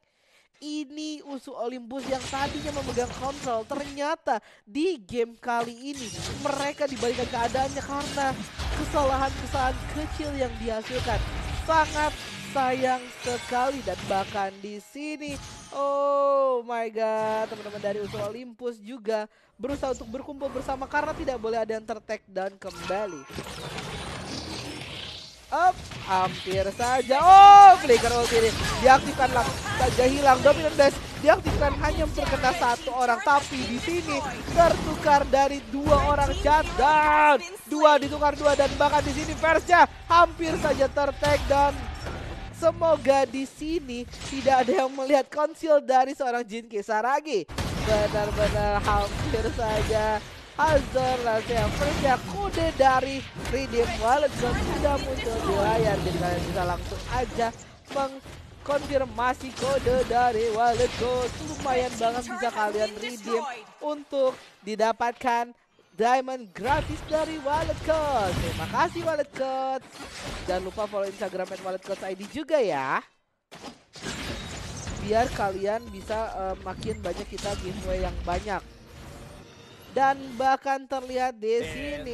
[SPEAKER 1] Ini Usu Olympus yang tadinya memegang kontrol, ternyata di game kali ini mereka dibalikan keadaannya karena kesalahan-kesalahan kecil yang dihasilkan. Sangat sayang sekali dan bahkan di sini oh my god, teman-teman dari Usu Olympus juga berusaha untuk berkumpul bersama karena tidak boleh ada yang ter-take down kembali. Hampir saja. Flicker ulti ini diaktifkan, langsung saja hilang. Dominant Dash diaktifkan hanya terkena 1 orang, tapi di sini tertukar dari 2 orang shutdown. 2 ditukar 2 dan bahkan di sini Verge-nya hampir saja ter-take down. Semoga di sini tidak ada yang melihat konsil dari seorang Jin Kisaragi. Benar-benar hampir saja. Hazard yang Verge kode dari Redeem Wallet Code sudah muncul di layar, jadi kalian bisa langsung aja mengkonfirmasi kode dari Wallet Code. Lumayan banget bisa kalian redeem untuk didapatkan diamond gratis dari Wallet Code. Terima kasih Wallet Code. Jangan lupa follow Instagram @walletcodes.id juga ya, biar kalian bisa makin banyak kita giveaway yang banyak. Dan bahkan terlihat di sini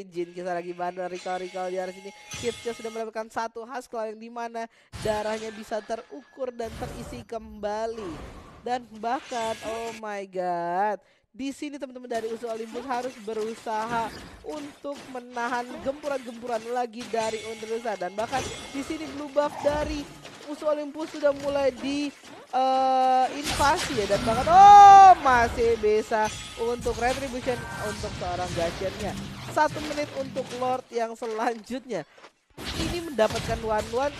[SPEAKER 1] Jin kita lagi bandel recall di arah sini. Kidsnya sudah mendapatkan 1 haskell yang dimana darahnya bisa terukur dan terisi kembali. Dan bahkan oh my god, di sini teman-teman dari Usu Olympus harus berusaha untuk menahan gempuran-gempuran lagi dari Unreal. Dan bahkan di sini blue buff dari Usu Olympus sudah mulai di invasi ya, dan bahkan masih bisa untuk retribution untuk seorang Gashen-nya. 1 menit untuk Lord yang selanjutnya. Ini mendapatkan one-one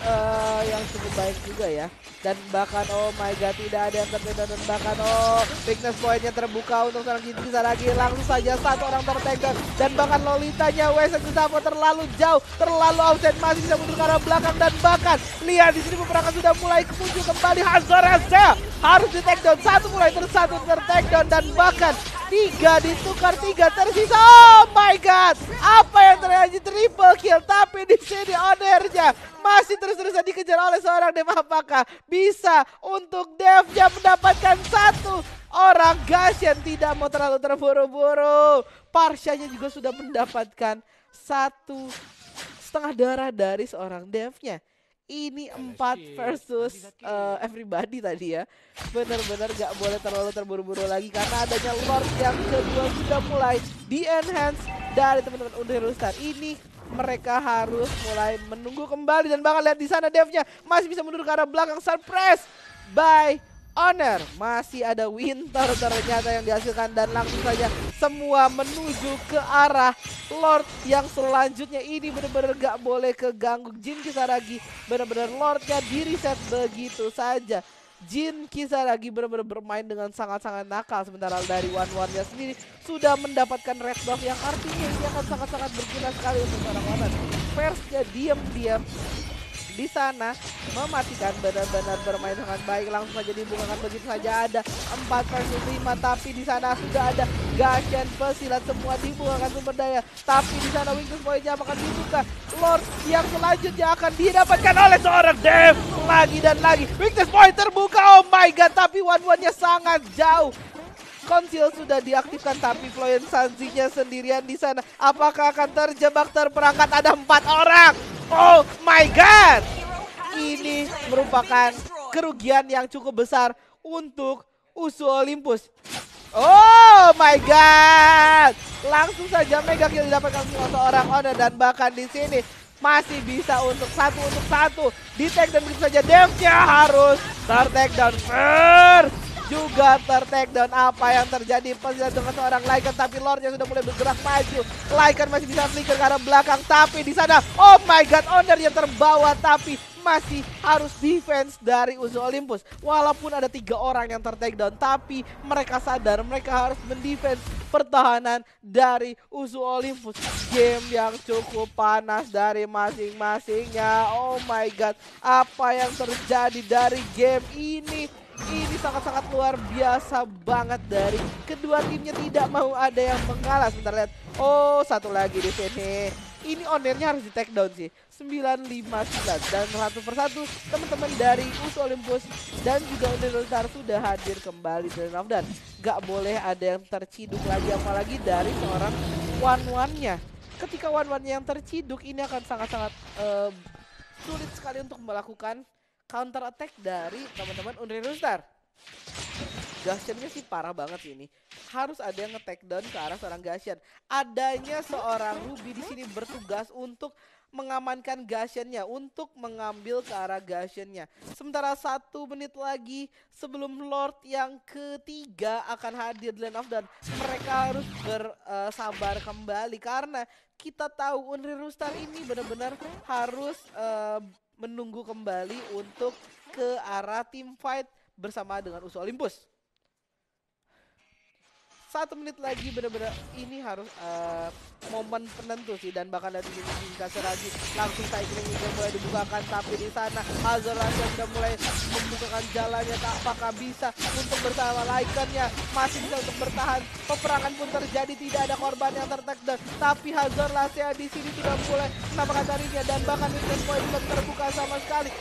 [SPEAKER 1] yang cukup baik juga ya. Dan bahkan oh my god, tidak ada yang terbeda. Dan bahkan weakness point-nya terbuka untuk seorang Jin Kisaragi. Langsung saja 1 orang ter-take down. Dan bahkan Lolitanya Westside Gustavo terlalu jauh, terlalu offset, masih bisa mundur ke arah belakang. Dan bahkan lihat di sini peperangan sudah mulai muncul kembali. Hazard harus di-take down. 1 mulai ter-1 ter-take down dan bahkan 3 ditukar, 3 tersisa. Oh my god, apa yang terjadi? Triple kill, tapi di sini owner-nya masih terus-terusan dikejar oleh seorang Dev. Apakah bisa untuk Dev-nya mendapatkan 1 orang? Gashen tidak mau terlalu terburu-buru. Parsha-nya juga sudah mendapatkan 1,5 darah dari seorang Dev-nya. Ini 4 versus everybody tadi ya. Benar-benar gak boleh terlalu terburu-buru lagi karena adanya Lord yang kedua sudah mulai di-enhance dari teman-teman Unreal Rooster. Ini mereka harus mulai menunggu kembali dan bahkan lihat di sana Dev-nya masih bisa mundur ke arah belakang. Surprise by Honor, masih ada Winter ternyata yang dihasilkan dan langsung saja semua menuju ke arah Lord yang selanjutnya. Ini benar-benar gak boleh keganggu. Jin Kisaragi benar-benar Lordnya di reset begitu saja. Jin Kisaragi benar-benar bermain dengan sangat-sangat nakal, sementara dari One-One-nya sendiri sudah mendapatkan red buff yang artinya ini akan sangat-sangat berguna sekali untuk seorang Honor. Firstnya diam-diam di sana mematikan, benar-benar bermain sangat baik. Langsung saja dibukakan begitu saja, ada 4 versus 5, tapi di sana sudah ada Gashen pesilat, semua dibukakan sumber daya, tapi di sana weakness point-nya akan dibuka. Lord yang selanjutnya akan didapatkan oleh seorang Dev lagi dan lagi. Weakness point terbuka, oh my god, tapi one-one-nya sangat jauh. Conceal sudah diaktifkan, tapi Floyen Sanzi-nya sendirian di sana. Apakah akan terjebak terperangkap? Ada 4 orang. Oh my god. Ini merupakan kerugian yang cukup besar untuk USU Olympus. Oh my god. Langsung saja mega kill didapatkan oleh seorang Honor, dan bahkan di sini masih bisa untuk satu di tag, dan begitu saja Dev-nya harus ter-tag down first. Juga ter-tag down. Apa yang terjadi dengan seorang Lycan, tapi Lordnya sudah mulai bergerak maju. Lycan masih bisa flicker ke arah belakang, tapi di sana oh my god, Honor yang terbawa, tapi masih harus defense dari USU Olympus. Walaupun ada 3 orang yang ter-tag down, tapi mereka sadar mereka harus mendefense pertahanan dari USU Olympus. Game yang cukup panas dari masing-masingnya. Oh my god, apa yang terjadi dari game ini? Ini sangat-sangat luar biasa banget dari kedua timnya, tidak mau ada yang mengalah. Sebentar, lihat. Oh, satu lagi di sini. Ini ownernya harus di take down sih. 959 dan satu persatu teman-teman dari USU Olympus dan juga Universal sudah hadir kembali dari Ramadan. Gak boleh ada yang terciduk lagi, apalagi dari seorang one-one-nya. Ketika one-one-nya yang terciduk, ini akan sangat-sangat sulit sekali untuk melakukan counter attack dari teman-teman Unreal Star. Gashennya sih parah banget sih ini. Harus ada yang nge-take down ke arah seorang Gashen. Adanya seorang Ruby di sini bertugas untuk mengamankan Gashennya, untuk mengambil ke arah Gashennya. Sementara 1 menit lagi sebelum Lord yang ketiga akan hadir di Land of Dawn, mereka harus bersabar kembali karena kita tahu Unreal Star ini benar-benar harus menunggu kembali untuk ke arah team fight bersama dengan USU Olympus. 1 menit lagi benar-benar ini harus momen penentu sih, dan bahkan dari sini Kisaragi langsung cycling juga mulai dibukakan, tapi di sana Azorasya sudah mulai membukakan jalannya. Apakah bisa untuk bersama Lycan-nya masih bisa untuk bertahan? Peperangan pun terjadi, tidak ada korban yang ter-tag down, tapi Azorasya di sini sudah mulai menampakkan darinya, dan bahkan weakness point belum terbuka sama sekali.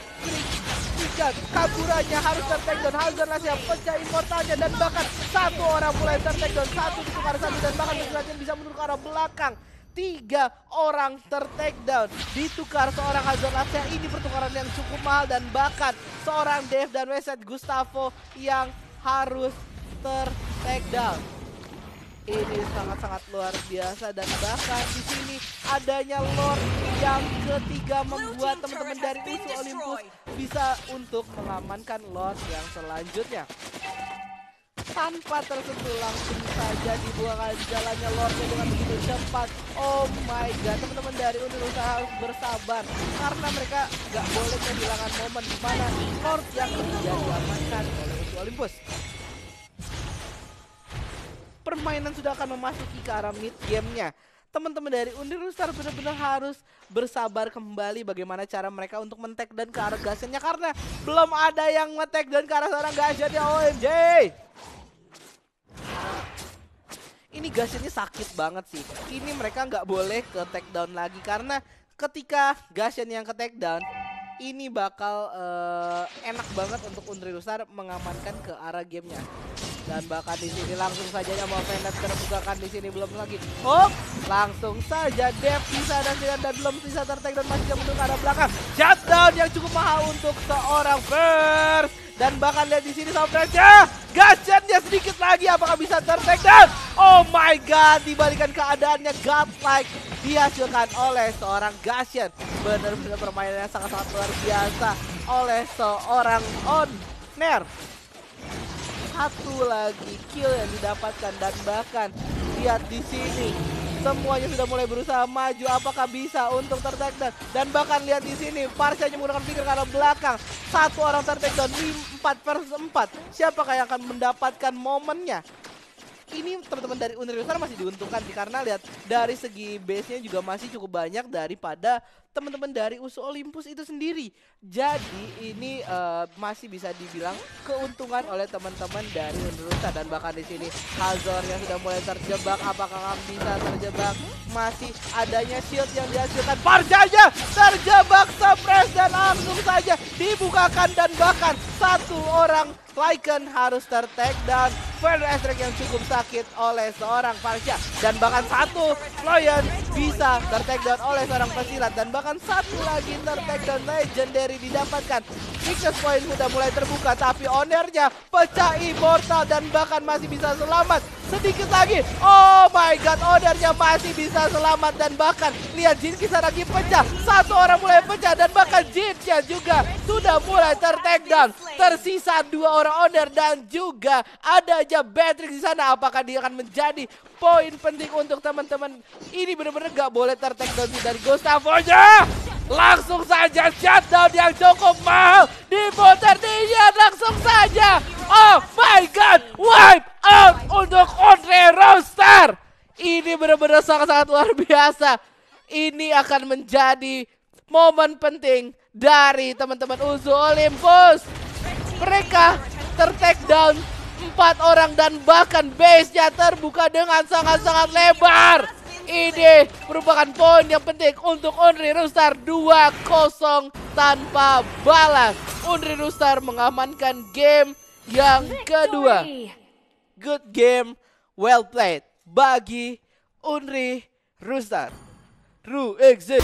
[SPEAKER 1] Kaburannya harus ter-tag down, Azorasya pecah immortalnya, dan bahkan 1 orang mulai ter-tag down, 1 ditukar 1, dan bahkan Kisaragi bisa mundur ke arah belakang. 3 orang ter-tag down, ditukar seorang Azorasya. Ini pertukaran yang cukup mahal, dan bahkan seorang Dev dan Weset Gustavo yang harus ter-tag down. Ini sangat-sangat luar biasa, dan bahkan di sini adanya Lord yang ketiga membuat teman-teman dari USU Olympus bisa untuk mengamankan Lord yang selanjutnya. Tanpa tersentuh langsung saja dibuangkan jalannya Lordnya dengan begitu cepat. Oh my god, teman-teman dari Universal harus bersabar karena mereka gak boleh kehilangan momen di mana Lord yang ketiga diamankan oleh USU Olympus. Permainan sudah akan memasuki ke arah mid game-nya. Teman-teman dari Universal benar-benar harus bersabar kembali bagaimana cara mereka untuk men-tag down ke arah Gashennya, karena belum ada yang nge-tag down ke arah seorang Gashennya. OMG. Ini Gashennya sakit banget sih. Ini mereka nggak boleh ke take down lagi, karena ketika Gashen yang ke take down, ini bakal enak banget untuk Unreal Star mengamankan ke arah gamenya. Dan bahkan di sini langsung saja mau Venet terbukakan di sini belum lagi. Oh, langsung saja Dev bisa dan belum bisa ter-tag dan masih mundur ke arah belakang. Shutdown yang cukup mahal untuk seorang First. Dan bahkan lihat di sini soundtracknya, Gashennya sedikit lagi, apakah bisa ter-tag down? Oh my god, dibalikan keadaannya godlike dihasilkan oleh seorang Gashen. Benar-benar permainannya sangat-sangat luar biasa oleh seorang Oner. satu lagi kill yang didapatkan dan bahkan lihat di sini semuanya sudah mulai berusaha maju. Apakah bisa untuk tertakedown? Dan bahkan lihat di sini Farsha hanya menggunakan finger karena belakang. Satu orang tertakedown 4 versus 4. Siapakah yang akan mendapatkan momennya? Ini teman-teman dari Unreal Star masih diuntungkan sih, karena lihat dari segi base-nya juga masih cukup banyak daripada teman-teman dari USU Olympus itu sendiri. Jadi ini masih bisa dibilang keuntungan oleh teman-teman dari Unreal Star. Dan bahkan di sini Hazor yang sudah mulai terjebak, apakah akan bisa terjebak? Masih adanya shield yang dihasilkan. Farsha terjebak, suppress dan langsung saja dibukakan dan bahkan satu orang Lycan harus ter-takedown. Further Astrek yang cukup sakit oleh seorang Farsha. Dan bahkan satu Floyan bisa ter-takedown oleh seorang pesilat. Dan bahkan satu lagi ter-takedown legendary didapatkan. Weakness point sudah mulai terbuka, tapi ownernya pecah immortal dan bahkan masih bisa selamat. Sedikit lagi, oh my god, ownernya masih bisa selamat. Dan bahkan lihat Jin Kisar lagi pecah. Satu orang mulai pecah dan bahkan Jinnya juga sudah mulai ter-takedown. Tersisa dua orang owner dan juga ada aja Beatrix di sana. Apakah dia akan menjadi poin penting untuk teman-teman? Ini benar-benar gak boleh ter-takedown dari Gustavo-nya. Langsung saja shutdown yang cukup mahal diputar dia langsung saja. Oh my god, wipe out untuk Unreal Star. Ini benar-benar sangat-sangat luar biasa. Ini akan menjadi momen penting dari teman-teman USU Olympus. Mereka ter-takedown 4 orang dan bahkan base-nya terbuka dengan sangat-sangat lebar. Ini merupakan poin yang penting untuk Unreal Star. 2-0 tanpa balas. Unreal Star mengamankan game yang kedua. Good game, well played bagi Unreal Star. True exit.